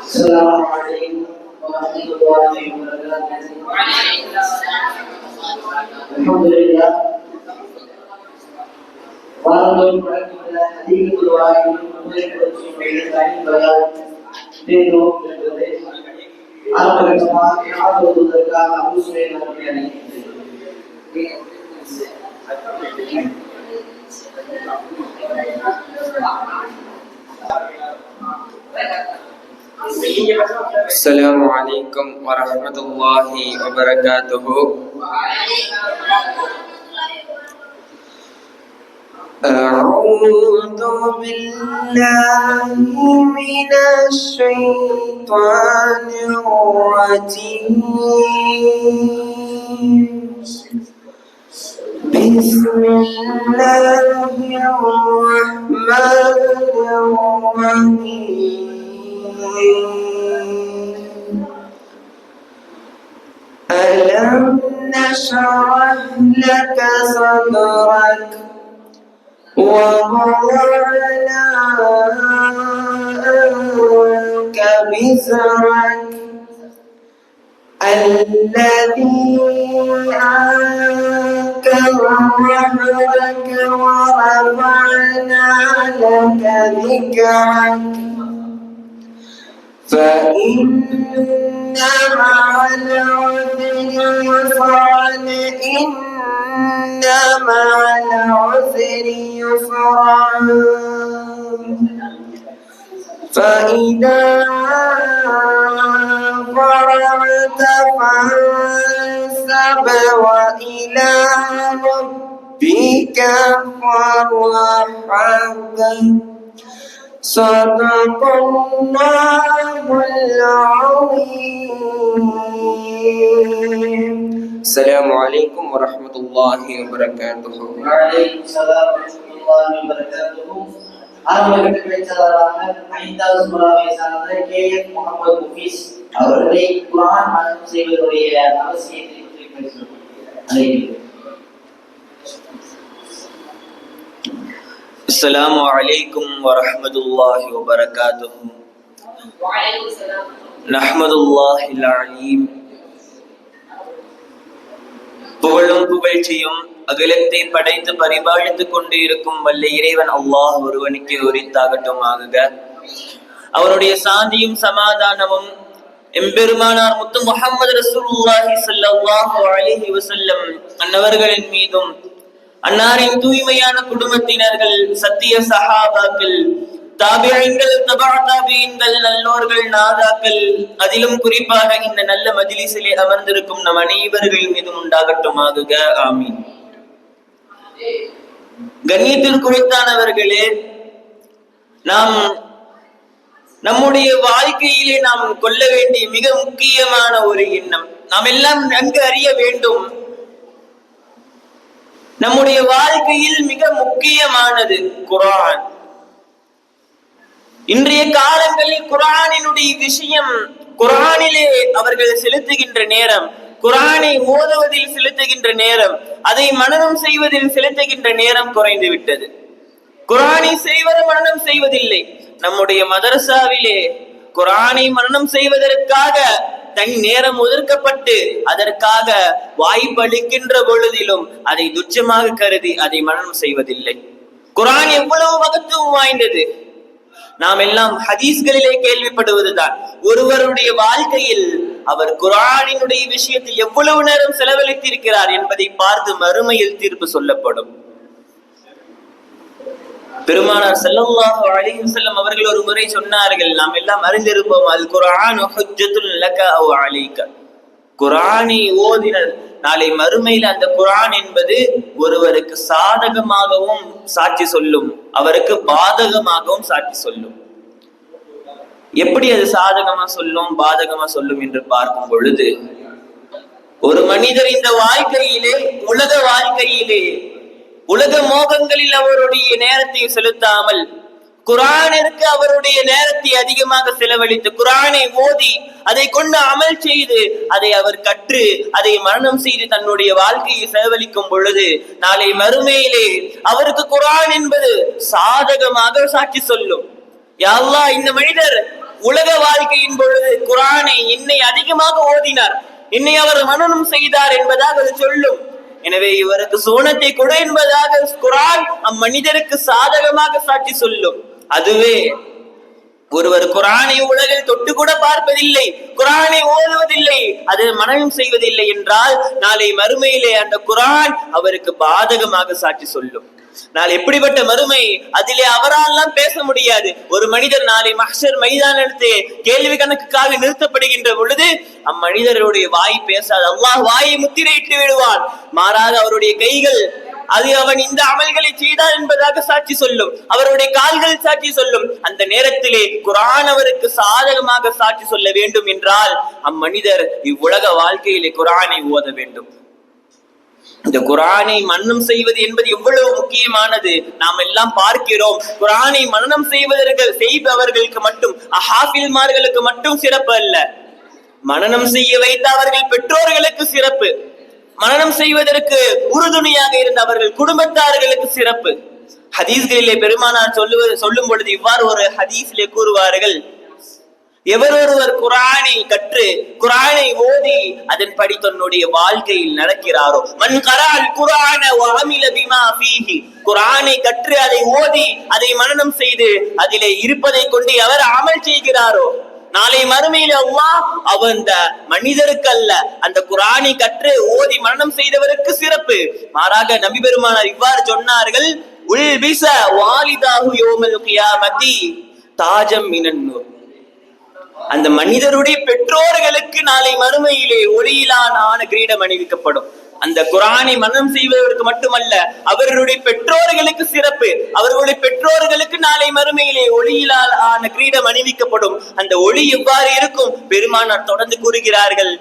السلام عليكم ورحمة الله وبركاته. الحمد لله. வாழ்ந்தோம் வழங்குகிற அதிக வாழ்வில் தேர்வோம் என்பது ஆரம்பகட்டமாக ஆதரவுவதற்காக அபுசுரை அவர்களை அழைக்கின்றேன். السلام عليكم ورحمة الله وبركاته. أعوذ بالله من الشيطان الرجيم. بسم الله الرحمن الرحيم. ألم نشرح لك صدرك ووضعنا عنك وزرك الذي أنقض ظهرك ورفعنا لك ذكرك فإن مع العسر يسرا إن مع العسر يسرا فإذا فرغت فانصب وإلى ربك فارغب. صدق الله العظيم. السلام عليكم ورحمة الله وبركاته. وعليكم السلام ورحمة الله وبركاته. ஆரம்பகட்ட பேச்சாளராக 5வது சூறாவை சார்ந்த KF முகமது முஃபீஸ் அவர்களை குர்ஆன் மனனம் செய்வதுடைய அவசியத்தை பற்றி பேசுகிறேன். السلام عليكم ورحمة الله وبركاته. وعليكم السلام. نحمد الله العليم. புகழும் புகழ்ச்சியும் அகிலத்தை படைத்து பரிபாலித்துக் கொண்டு இருக்கும் வல்ல இறைவன் அல்லாஹ் ஒருவனுக்கு உரித்தாகட்டுமாக. அவனுடைய சாந்தியும் சமாதானமும் எம்பெருமானார் முத்து முஹம்மது ரசூலுல்லாஹி ஸல்லல்லாஹு அலைஹி வஸல்லம் அன்னவர்களின் மீதும் அன்னாரின் தூய்மையான குடும்பத்தினர்கள், சத்திய சஹாபாக்கள், தாபிஈன்கள், தபா தாபிஈன்கள், நல்லோர்கள், நாதாக்கள், அதிலும் குறிப்பாக இந்த நல்ல மஜ்லிஸிலே அமர்ந்திருக்கும் நம் அனைவர்கள் மீதும் உண்டாகட்டுமாக. ஆமீன். கண்ணியத்திற்குரித்தானவர்களே, நாம் நம்முடைய வாழ்க்கையிலே நாம் கொள்ள வேண்டிய மிக முக்கியமான ஒரு எண்ணம், நாம் எல்லாம் நன்கு அறிய வேண்டும். நம்முடைய வாழ்க்கையில் மிக முக்கியமானது குர்ஆன். இன்றைய காலங்களில் குர்ஆனினுடைய விஷயம், குர்ஆனிலே அவர்கள் செலுத்துகின்ற நேரம், குர்ஆனை ஓதுவதில் செலுத்துகின்ற நேரம், அதை மனனம் செய்வதில் செலுத்துகின்ற நேரம் குறைந்து விட்டது. குர்ஆனை செய்வது மனனம் செய்வதில்லை. நம்முடைய மதரசாவிலே குர்ஆனை மனனம் செய்வதற்காக தனி நேரம் ஒதுக்கப்பட்டு அதற்காக வாய்ப்பளிக்கின்ற பொழுதிலும் அதை துச்சமாக கருதி அதை மனனம் செய்வதில்லை. குர்ஆன் எவ்வளவு மகத்துவம் வாய்ந்தது நாம் எல்லாம் ஹதீஸ்களிலே கேள்விப்படுவதுதான். ஒருவருடைய வாழ்க்கையில் அவர் குர்ஆனினுடைய விஷயத்தில் எவ்வளவு நேரம் செலவழித்திருக்கிறார் என்பதை பார்த்து மறுமையில் தீர்ப்பு சொல்லப்படும். பெருமானார் ஸல்லல்லாஹு அலைஹி வஸல்லம் அவர்கள் ஒரு முறை சொன்னார்கள், நாம் எல்லாம் அறிந்திருப்போம், அல் குர்ஆனு ஹுஜ்ஜத்துல் லக அவ் அலைக. குர்ஆனை ஓதினர் நாளை மறுமையில் அந்த குர்ஆன் என்பது ஒருவருக்கு சாதகமாகவும் சாட்சி சொல்லும், அவருக்கு பாதகமாகவும் சாட்சி சொல்லும். எப்படி அது சாதகமா சொல்லும், பாதகமா சொல்லும் என்று பார்க்கும் பொழுது, ஒரு மனிதர் இந்த வாழ்க்கையிலே, உலக வாழ்க்கையிலே, உலக மோகங்களில் அவருடைய நேரத்தை செலுத்தாமல் குர்ஆனிற்கு அவருடைய நேரத்தை அதிகமாக செலவழித்து குர்ஆனை ஓதி அதை கொண்டு அமல் செய்து அதை அவர் கற்று அதை மரணம் செய்து தன்னுடைய வாழ்க்கையை செலவழிக்கும் பொழுது நாளை மறுமையிலே அவருக்கு குர்ஆன் என்பது சாதகமாக சாட்சி சொல்லும். யா அல்லாஹ், இந்த மனிதர் உலக வாழ்க்கையின் பொழுது குர்ஆனை என்னை அதிகமாக ஓதினார், என்னை அவர் மனனம் செய்தார் என்பதாக அது சொல்லும். எனவே இவருக்கு சோனத்தை கொடு என்பதாக குர்ஆன் அம்மனிதருக்கு சாதகமாக சாட்சி சொல்லும். அதுவே ஒருவர் குர்ஆனை உலகில் தொட்டு கூட பார்ப்பதில்லை, குர்ஆனை ஓதுவதில்லை, அதை மனனம் செய்வதில்லை என்றால் நாளை மறுமையிலே அந்த குர்ஆன் அவருக்கு பாதகமாக சாட்சி சொல்லும். நாளை எப்படிப்பட்ட மறுமை, அதிலே அவரால் பேச முடியாது. ஒரு மனிதர் நாளை மஹ்ஷர் மைதானத்திலே கேள்வி கணக்குக்காக நிறுத்தப்படுகின்ற பொழுது அம்மனிதருடைய வாய் பேசாது. அல்லாஹ் வாயை முத்திரையிட்டு விடுவான். மாறாக அவருடைய கைகள் அது அவன் இந்த அமல்களை செய்தார் என்பதாக சாட்சி சொல்லும், அவருடைய கால்கள் சாட்சி சொல்லும். அந்த நேரத்திலே குர்ஆன் அவருக்கு சாதகமாக சாட்சி சொல்ல வேண்டும் என்றால் அம்மனிதர் இவ்வுலக வாழ்க்கையிலே குர்ஆனை ஓத வேண்டும். இந்த குர்ஆனை மனனம் செய்வது என்பது எவ்வளவு முக்கியமானது நாம் எல்லாம் பார்க்கிறோம். குர்ஆனை மனனம் செய்பவர்களுக்கு மட்டும், ஹாஃபில்மார்களுக்கு மட்டும் சிறப்பு அல்ல, மனனம் செய்ய வைத்த அவர்கள் பெற்றோர்களுக்கு சிறப்பு, மனனம் செய்வதற்கு உறுதுணையாக இருந்த அவர்கள் குடும்பத்தார்களுக்கு சிறப்பு. ஹதீஸ்களிலே பெருமானார் சொல்லும் பொழுது இவ்வாறு ஒரு ஹதீஸிலே கூறுவார்கள், எவர் ஒருவர் குர்ஆனை கற்று குர்ஆனை ஓதி அதன்படி தன்னுடைய வாழ்க்கையில் நடக்கிறாரோ, மன் கரஅல் குர்ஆன வ அமில பிமா ஃபீஹி, குர்ஆனை கற்று அதை ஓதி அதை மனனம் செய்து அதிலே இருப்பதை கொண்டு எவர் அமல் செய்கிறாரோ, நாளை மறுமையில் அல்லாஹ் அந்த மனிதருக்கு அல்ல, அந்த குர்ஆனை கற்று ஓதி மனனம் செய்தவருக்கு சிறப்பு. மாறாக நபி பெருமானார் இவ்வாறு சொன்னார்கள், உல்பிஸ வாலிதாஹு யௌமல் கியாமத்தி தாஜம் மினன் நூர், அந்த மனிதருடைய பெற்றோர்களுக்கு நாளை மறுமையிலே ஒளியிலான கிரீடம் அணிவிக்கப்படும். அந்த குர்ஆனை மனனம் செய்வதற்கு மட்டுமல்ல, அவர்களுடைய பெற்றோர்களுக்கு சிறப்பு, அவர்களுடைய பெற்றோர்களுக்கு நாளை மறுமையிலே ஒளியிலான கிரீடம் அணிவிக்கப்படும். அந்த ஒளி எவ்வாறு இருக்கும்? பெருமானார் தொடர்ந்து கூறுகிறார்கள்,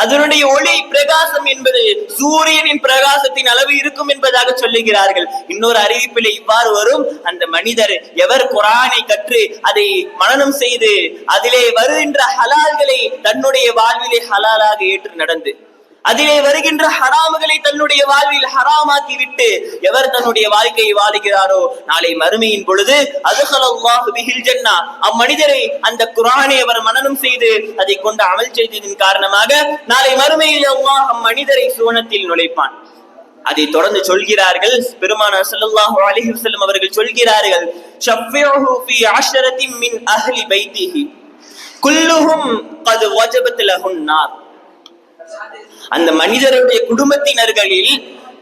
அதனுடைய ஒளி பிரகாசம் என்பது சூரியனின் பிரகாசத்தின் அளவு இருக்கும் என்பதாக சொல்லுகிறார்கள். இன்னொரு அறிவிப்பிலே இவ்வாறு வரும், அந்த மனிதர் எவர் குர்ஆனை கற்று அதை மனனம் செய்து அதிலே வருகின்ற ஹலால்களை தன்னுடைய வாழ்விலே ஹலாலாக ஏற்று நடந்து அதிலே வருகின்ற ஹராமுகளை தன்னுடைய வாழ்வில் ஹராமாக்கி விட்டு எவர் தன்னுடைய வாழ்க்கையை வாழுகிறாரோ, நாளை மறுமையின் பொழுது அதுகலல்லாஹு பிஹில் ஜன்னா, அம்மனிதரை அந்த குர்ஆனை அவர் மனனம் செய்து அதை கொண்டு அமல் செய்ததின் காரணமாக நாளை மறுமையில் அல்லாஹ் அம்மனிதரை சுவனத்தில் நுழைப்பான். அதை தொடர்ந்து சொல்கிறார்கள் பெருமானார் ஸல்லல்லாஹு அலைஹி வஸல்லம் அவர்கள் சொல்கிறார்கள், ஷஃபிஉஹு ஃபீ அஷரத்தின் மின் அஹ்லி பைத்திஹி குல்லுஹும் கத் வஜபத் லஹுன் நார், அந்த மனிதருடைய குடும்பத்தினர்களில்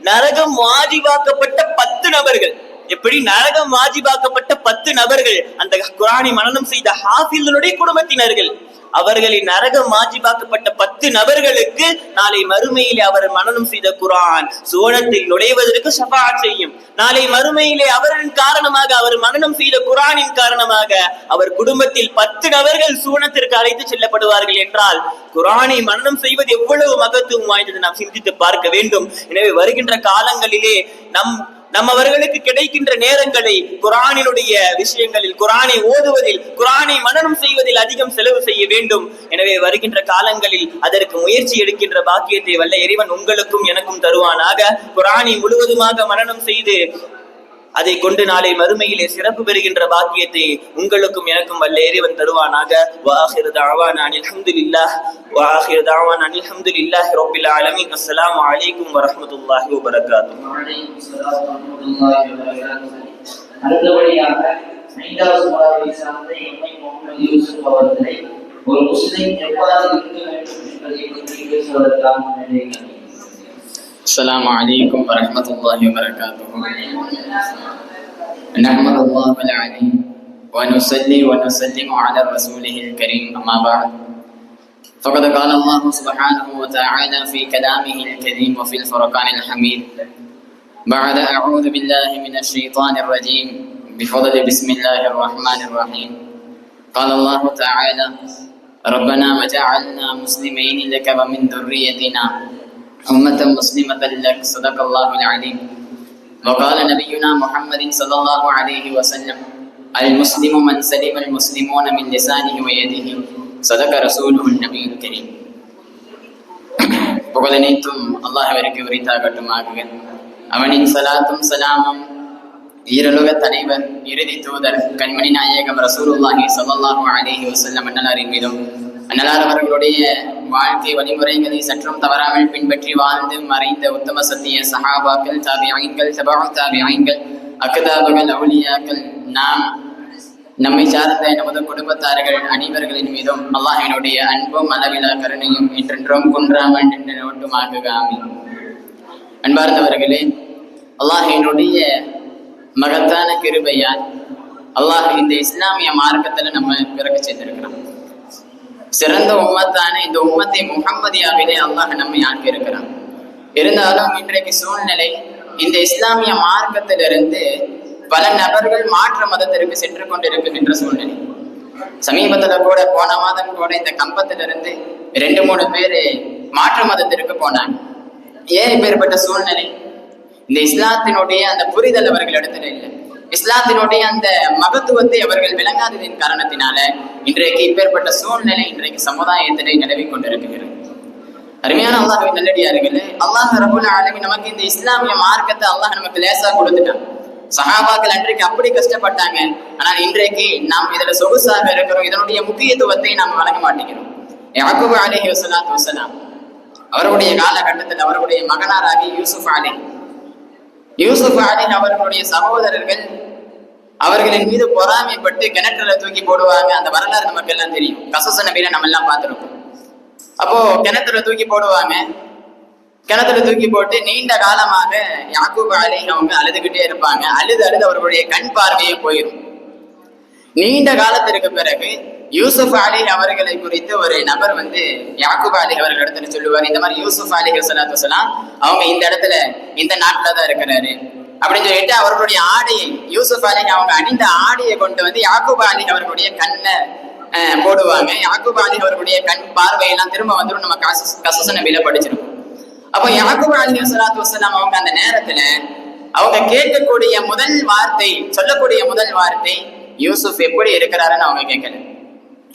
நரகம் வாஜிபாக்கப்பட்ட 10 நபர்கள், எப்படி நரகம் வாஜிபாக்கப்பட்ட 10 நபர்கள் அந்த குர்ஆனை மனனம் செய்த ஹாஃபில்களுடைய குடும்பத்தினர்கள், அவர்களின் நரகம் வாஜிபாக்கப்பட்ட 10 நபர்களுக்கு நாளை மறுமையிலே அவர் மனனம் செய்த குர்ஆன் சுவனத்தில் நுழைவதற்கு ஷஃபாஅத் செய்யும். நாளை மறுமையிலே அவரின் காரணமாக, அவர் மனனம் செய்த குர்ஆனின் காரணமாக அவர் குடும்பத்தில் 10 நபர்கள் சுவனத்திற்கு அழைத்து செல்லப்படுவார்கள் என்றால் குர்ஆனை மனனம் செய்வது எவ்வளவு மகத்துவம் வாய்ந்தது நாம் சிந்தித்து பார்க்க வேண்டும். எனவே வருகின்ற காலங்களிலே நம்மவர்களுக்கு கிடைக்கின்ற நேரங்களை குர்ஆனினுடைய விஷயங்களில், குர்ஆனை ஓதுவதில், குர்ஆனை மனனம் செய்வதில் அதிகம் செலவு செய்ய வேண்டும். எனவே வருகின்ற காலங்களில் அதற்கு முயற்சி எடுக்கின்ற பாக்கியத்தை வல்ல இறைவன் உங்களுக்கும் எனக்கும் தருவானாக. குர்ஆனை முழுவதுமாக மனனம் செய்து அதை கொண்டு நாளை மறுமையிலே சிறப்பு பெறுகின்ற பாக்கியத்தை உங்களுக்கும் எனக்கும் வல்ல இறைவன் தருவானாக. வஆகிரு தஅவானா அல்ஹம்துலில்லாஹ் வஆகிரு தஅவானா அல்ஹம்துலில்லாஹி ரப்பில் ஆலமீன். அஸ்ஸலாமு அலைக்கும் வரஹ்மத்துல்லாஹி வபரகாத்துஹு. அடுத்தபடியாக 5வது சூறாவை சார்ந்த எம்ஐ முகமது யூசுப் அவர்களை ஒரு முஸ்லிம் எவ்வாறு இருக்க வேண்டும் என்பதை பற்றி பேசுவதற்காக நினைக்கிறேன். السلام عليكم ورحمة الله وبركاته. نحمد الله العليم ونصلي ونسلم على رسوله الكريم، أما بعد فقد قال الله سبحانه وتعالى في كلامه الكريم وفي الفرقان الحميد بعد أعوذ بالله من الشيطان الرجيم بفضل بسم الله الرحمن الرحيم. قال الله تعالى ربنا وجعلنا مسلمين لك ومن ذريتنا أمة مسلمة لك، صدق الله العليم. وقال نبينا محمد صلى الله عليه وسلم المسلم من سلم المسلمون من لسانه ويده، صدق رسوله النبي الكريم. புகழனைத்தும் அல்லாஹ்விற்கு உரித்தாகட்டுமாக. அவனின் சலாத்தும் சலாமும் ஈரலுக தலைவர், இறுதி தூதர், கண்மணி நாயகம் ரசூலுல்லாஹி ஸல்லல்லாஹு அலைஹி வஸல்லம் அன்னலாரின் மீதும், அன்னலார் அவர்களுடைய வாழ்க்கை வழிமுறைகளை சற்றும் தவறாமல் பின்பற்றி வாழ்ந்து மறைந்த உத்தம சத்திய சஹாபாக்கள், தாபிஈன்கள், தபஉ தாபிஈன்கள், அக்தாபுகள், அவுலியாக்கள், நம்மை சார்ந்த நமது குடும்பத்தார்கள் அனைவர்களின் மீதும் அல்லாஹ்வினுடைய அன்பும் அளவிலா கருணையும் என்றென்றும் குன்றாமல் நின்று நோட்டுமாக ஆமீன். அன்பார்ந்தவர்களே, அல்லாஹ்வினுடைய மகத்தான கிருபையால் அல்லாஹ் இந்த இஸ்லாமிய மார்க்கத்துல நம்ம பிறக்க செய்திருக்கிறோம். சிறந்த உம்மத்தான இந்த உம்மத்தை முஹம்மதியாவிலே அல்லாஹ் நம்மை ஆக்கி இருக்கிறான். இருந்தாலும் இன்றைக்கு சூழ்நிலை இந்த இஸ்லாமிய மார்க்கத்திலிருந்து பல நபர்கள் மாற்று மதத்திற்கு சென்று கொண்டிருக்கின்ற சூழ்நிலை. சமீபத்துல கூட போன மாதம் கூட இந்த கம்பத்திலிருந்து 2-3 பேரு மாற்று மதத்திற்கு போனாங்க. ஏன் இப்பேற்பட்ட சூழ்நிலை? இந்த இஸ்லாத்தினுடைய அந்த புரிதல் அவர்கள் இடத்துல இல்லை. இஸ்லாத்தினுடைய அந்த மகத்துவத்தை அவர்கள் விளங்காததின் காரணத்தினால இன்றைக்கு இப்பேற்பட்ட சூழ்நிலை இன்றைக்கு சமுதாயத்திலே நிலவி கொண்டிருக்கிறது. அருமையான அல்லாஹ்வின் நல்லடியார்களே, அல்லாஹ் ரப்பல் ஆலமீன் நமக்கு இந்த இஸ்லாமிய மார்க்கத்தை அல்லாஹ் நமக்கு லேசா கொடுத்துட்டான். சஹாபாக்கள் அன்றைக்கு அப்படி கஷ்டப்பட்டாங்க. ஆனால் இன்றைக்கு நாம் இதுல சொகுசாக இருக்கிறோம். இதனுடைய முக்கியத்துவத்தை நாம் வழங்க மாட்டேங்கிறோம். யாக்கூப் அலைஹி வஸலாத்து வஸலாம் அவருடைய காலகட்டத்தில் அவருடைய மகனாராகி யூசுப் அலி அவர்களுடைய சகோதரர்கள் அவர்களின் மீது பொறாமைப்பட்டு கிணற்றுல தூக்கி போடுவாங்க. அந்த வரலாறு நமக்கு எல்லாம் தெரியும். கசஸ நபியில நம்ம எல்லாம் பார்த்திருக்கோம். அப்போ கிணத்துல தூக்கி போடுவாங்க. கிணத்துல தூக்கி போட்டு நீண்ட காலமாக யாக்கூப் அலி அவங்க அழுதுகிட்டே இருப்பாங்க. அழுது அவர்களுடைய கண் பார்வையே போயிடும். நீண்ட காலத்திற்கு பிறகு யூசுப் அலி அவர்களை குறித்து ஒரு நபர் யாக்கூப் அலி அவர்கள் இடத்துல சொல்லுவார், இந்த மாதிரி யூசுப் அலி ஸலாத்து வஸலாம் அவங்க இந்த இடத்துல இந்த நாட்டுல தான் இருக்கிறாரு அப்படின்னு சொல்லிட்டு அவர்களுடைய ஆடையை, யூசுப் அலி அவங்க அணிந்த ஆடையை கொண்டு யாக்கூப் அலி அவர்களுடைய கண்ணை போடுவாங்க. யாக்கூப் அலி அவர்களுடைய கண் பார்வையெல்லாம் திரும்ப வந்துடும். நம்ம கசஸ நபியில படிச்சிருக்கோம். அப்போ யாக்கூப் அலைஹி ஸலாத்து வஸலாம் அவங்க அந்த நேரத்துல அவங்க கேட்கக்கூடிய முதல் வார்த்தை, சொல்லக்கூடிய முதல் வார்த்தை, யூசுப் எப்படி இருக்கிறாருன்னு அவங்க கேட்கல.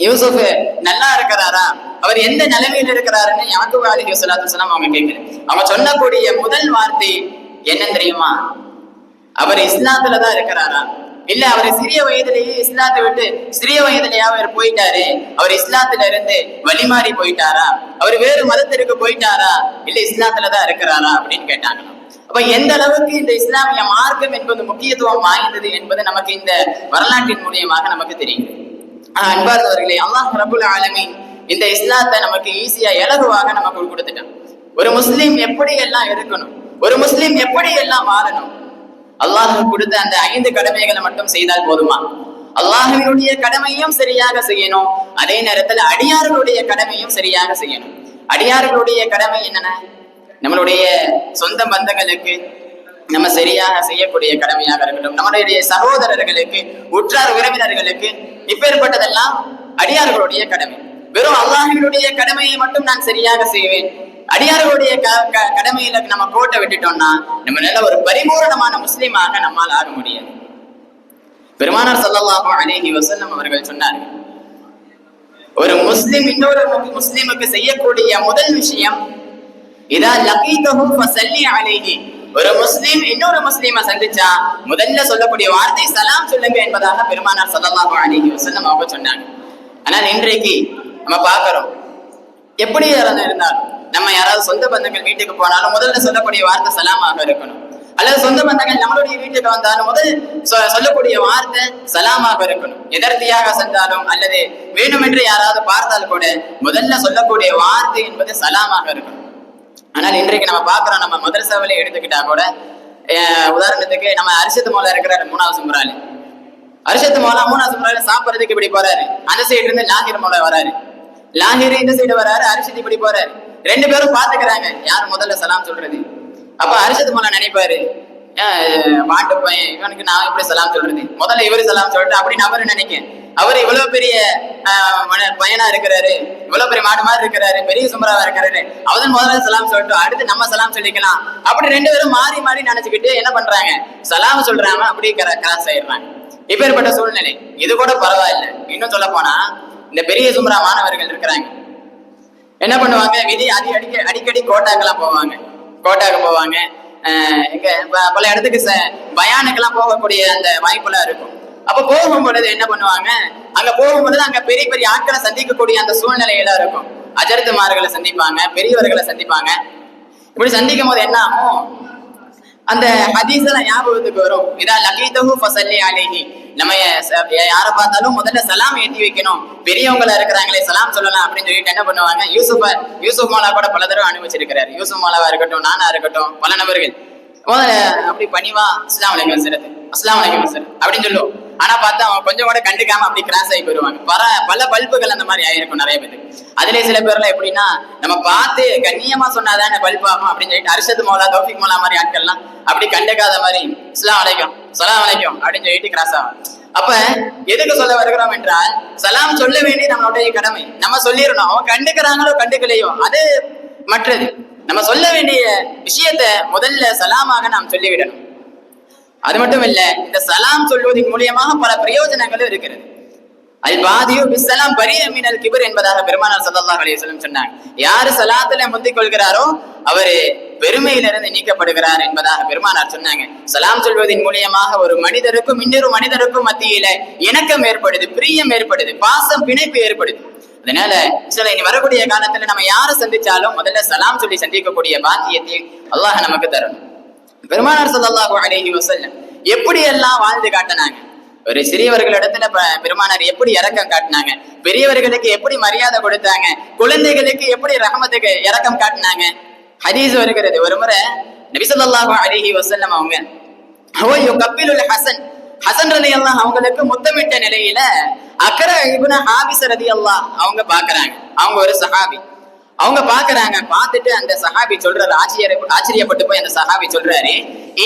யூசுப் நல்லா இருக்கிறாரா, அவர் எந்த நிலைமையில இருக்கிறாருன்னு யாக்கூப் அலைஹி ஸலாத்து வஸலாம் அவங்க கேட்கல. அவங்க சொல்லக்கூடிய முதல் வார்த்தை என்ன தெரியுமா? அவர் இஸ்லாத்துலதான் இருக்கிறாரா, இல்ல அவர் சிறிய வயதிலேயே இஸ்லாத்தை விட்டு சிறிய வயதிலேயே அவர் போயிட்டாரு, அவர் இஸ்லாத்துல இருந்து வழிமாறி போயிட்டாரா, அவர் வேறு மதத்திற்கு போயிட்டாரா, இல்ல இஸ்லாத்துலதான் இருக்கிறாரா அப்படின்னு கேட்டாங்க. அப்ப எந்த அளவுக்கு இந்த இஸ்லாமிய மார்க்கம் என்பது முக்கியத்துவம் வாய்ந்தது என்பது நமக்கு இந்த வரலாற்றின் மூலியமாக நமக்கு தெரியும். அன்பார்ந்தவர்களே, அல்லாஹ் ரப்புல் ஆலமீன் இந்த இஸ்லாத்தை நமக்கு ஈஸியா இலகுவாக நமக்கு கொடுத்துட்டான். ஒரு முஸ்லீம் எப்படி எல்லாம் இருக்கணும், ஒரு முஸ்லீம் எப்படி எல்லாம் வாழணும், அல்லாஹ் கொடுத்த அந்த 5 கடமைகளை மட்டும் செய்தால் போதுமா? அல்லாஹ்வினுடைய கடமையும் சரியாக செய்யணும், அதே நேரத்தில் அடியார்களுடைய கடமையும் சரியாக செய்யணும். அடியார்களுடைய கடமை என்னென்ன? நம்மளுடைய சொந்த பந்தங்களுக்கு நம்ம சரியாக செய்யக்கூடிய கடமையாக இருக்கட்டும், நம்மளுடைய சகோதரர்களுக்கு, உற்றார் உறவினர்களுக்கு, இப்பேற்பட்டதெல்லாம் அடியார்களுடைய கடமை. வெறும் அல்லாஹ்வினுடைய கடமையை மட்டும் நான் சரியாக செய்வேன், அடியார்களுடைய கடமையில நம்ம கோட்டை விட்டுட்டோம்னா நம்ம நல்ல ஒரு பரிபூரணமான முஸ்லீமாக நம்மால் ஆக முடியாது. பெருமானார் ஸல்லல்லாஹு அலைஹி வஸல்லம் அவர்கள் சொன்னார்கள், ஒரு முஸ்லிம் இன்னொரு முஸ்லிமுக்கு செய்யக்கூடிய முதல் விஷயம், இதா லகீதஹு ஃபஸல்லி அலைஹி, ஒரு முஸ்லிம் இன்னொரு முஸ்லிமை சந்திச்சா முதல்ல சொல்லக்கூடிய வார்த்தை சலாம் சொல்லுங்க என்பதாக பெருமானார் ஸல்லல்லாஹு அலைஹி வஸல்லம் அவங்க சொன்னாங்க. ஆனால் இன்றைக்கு நம்ம பார்க்கிறோம், எப்படி இருந்தாலும் நம்ம யாராவது சொந்த பந்தங்கள் வீட்டுக்கு போனாலும் முதல்ல சொல்லக்கூடிய வார்த்தை சலாமாக இருக்கணும். அல்லது சொந்த பந்தங்கள் நம்மளுடைய வீட்டுக்கு வந்தாலும் முதல் சொல்லக்கூடிய வார்த்தை சலாமாக இருக்கணும். எதர்த்தியாக சென்றாலும் அல்லது வேண்டுமென்று யாராவது பார்த்தால் கூட முதல்ல சொல்லக்கூடிய வார்த்தை என்பது சலாமாக இருக்கணும். ஆனால் இன்றைக்கு நம்ம பார்க்கிறோம், நம்ம மதரசாவில எடுத்துக்கிட்டா கூட உதாரணத்துக்கு நம்ம அரிசத்து மோலா இருக்கிறாரு 3வது சுமராலி, அரிசத்து மோலா 3வது சுமராலி சாப்பிட்றதுக்கு இப்படி போறாரு, அந்த சைடு இருந்து லாகிர் மோலா வராரு, லாகிர் இந்த சைடு வராரு, அரிசத்து இப்படி போறாரு, 2 பேரும் பாத்துக்கிறாங்க யார் முதல்ல சலாம் சொல்றது. அப்ப அரிசத்து மோலா நினைப்பாரு, மாட்டு பையன் இவனுக்கு நான் எப்படி சலாம் சொல்றது, முதல்ல இவரு சலாம் சொல்லிட்டு அப்படின்னு அவரு நினைக்க, அவரு இவ்வளவு பெரிய பையனா இருக்கிறாரு, இவ்வளவு பெரிய மாடு மாதிரி இருக்கிறாரு, பெரிய சுமராவா இருக்கிறாரு, அவதான் முதல்ல சலாம் சொல்லிட்டு அடுத்து நம்ம சலாம் சொல்லிக்கலாம் அப்படி 2 பேரும் மாறி மாறி நினைச்சுக்கிட்டு என்ன பண்றாங்க, சலாம் சொல்றாங்க, அப்படியே கிராஸ் ஆயிடுறாங்க. இப்பேற்பட்ட சூழ்நிலை. இது கூட பரவாயில்லை. இன்னும் சொல்ல போனா இந்த பெரிய சுமரா மாணவர்கள் இருக்கிறாங்க, என்ன பண்ணுவாங்க, விதி அடிக்கடி கோட்டாக்கெல்லாம் போவாங்க, கோட்டாக்கு போவாங்க, பல இடத்துக்கு பயானுக்கெல்லாம் போகக்கூடிய அந்த வாய்ப்பெல்லாம் இருக்கும். அப்ப போகும் பொழுது என்ன பண்ணுவாங்க, அங்க போகும் பொழுது அங்க பெரிய பெரிய ஆட்களை சந்திக்கக்கூடிய அந்த சூழ்நிலையெல்லாம் இருக்கும். அஜர்த்துமார்களை சந்திப்பாங்க, பெரியவர்களை சந்திப்பாங்க. இப்படி சந்திக்கும் போது என்ன ஆகும், அந்த ஹதீஸ்லாம் ஞாபகத்துக்கு வரும். இதா லகீதஹு ஃபஸல்லி அலைஹி, நம்ம யாரை பார்த்தாலும் முதல்ல சலாம் ஏற்றி வைக்கணும், பெரியவங்கள இருக்கிறாங்களே சலாம் சொல்லலாம் அப்படின்னு சொல்லிட்டு என்ன பண்ணுவாங்க, யூசுப் மௌலா கூட பல தடவை அனுபவிச்சிருக்கிறார். யூசுப் மௌலாவா இருக்கட்டும், நானா இருக்கட்டும், பல நபர்கள் முதல்ல அப்படி பணிவா அஸ்ஸலாமு அலைக்கும் சார், அஸ்ஸலாமு அலைக்கும் சார் அப்படின்னு சொல்லுவோம். ஆனா பார்த்தா அவங்க கொஞ்சம் கூட கண்டுக்காம அப்படி கிராஸ் ஆகி போயிருவாங்க. பல பல்புகள் அந்த மாதிரி ஆயிருக்கும் நிறைய பேருக்கு. அதுல சில பேர்லாம் எப்படின்னா, நம்ம பார்த்து கண்ணியமா சொன்னாதான் பல்ப் ஆகும் அப்படின்னு சொல்லிட்டு அர்ஷத் மௌலா, தௌஃபிக் மௌலா மாதிரி ஆட்கள்லாம் அப்படி கண்டுக்காத மாதிரி அஸ்ஸலாமு அலைக்கும், ஸலாம் அலைக்கும் அப்படின்னு சொல்லிட்டு கிராஸ் ஆகும். அப்ப எதுக்கு சொல்ல வருகிறோம் என்றால், சலாம் சொல்ல வேண்டிய நம்மளுடைய கடமை. நம்ம சொல்லிடணும், அவங்க கண்டுக்கிறாங்களோ கண்டுக்கலையோ அது மற்றது. நம்ம சொல்ல வேண்டிய விஷயத்த முதல்ல சலாமாக நாம் சொல்லிவிடணும். அது மட்டும் இல்ல, இந்த சலாம் சொல்வதன் மூலியமாக பல பிரயோஜனங்களும் இருக்கிறது. அல் பாதியு பிஸ்ஸலாம் பரீஅ மினல் கிப்ர் என்பதாக பெருமானார் ஸல்லல்லாஹு அலைஹி வஸல்லம் சொன்னாங்க. யாரு சலாத்துல முந்திக் கொள்கிறாரோ அவரு பெருமையிலிருந்து நீக்கப்படுகிறார் என்பதாக பெருமானார் சொன்னாங்க. சலாம் சொல்வதன் மூலியமாக ஒரு மனிதருக்கும் இன்னொரு மனிதருக்கும் மத்தியில இணக்கம் ஏற்படுது, பிரியம் ஏற்படுது, பாசம் பிணைப்பு ஏற்படுது. அதனால சில இனி வரக்கூடிய காலத்துல நம்ம யாரை சந்திச்சாலும் முதல்ல சலாம் சொல்லி சந்திக்கக்கூடிய பாக்கியத்தை அல்லாஹ் நமக்கு தரணும். பெருமானார் ஸல்லல்லாஹு அலைஹி வஸல்லம் எப்படி எல்லாம் வாழ்ந்து காட்டினாங்க. ஒரு சிறியவர்களிடத்துல பெருமானார் எப்படி இரக்கம் காட்டினாங்க, பெரியவர்களுக்கு எப்படி மரியாதை கொடுத்தாங்க, குழந்தைகளுக்கு எப்படி ரஹமத்துக்கு இரக்கம் காட்டினாங்க. ஹதீஸ் வருகிறது, ஒரு முறை நபி ஸல்லல்லாஹு அலைஹி வஸல்லம் அவங்க கப்பிலுல் ஹசன் ரலியல்லாஹு அவங்களுக்கு முத்தமிட்ட நிலையில அக்ரா இப்னு ஹாபிஸ் ரலியல்லாஹு அவங்க பாக்குறாங்க. அவங்க ஒரு சஹாபி, அவங்க பாக்குறாங்க. பார்த்துட்டு அந்த சஹாபி சொல்றாரு, ஆச்சரியப்பட்டு போய் அந்த சஹாபி சொல்றாரு,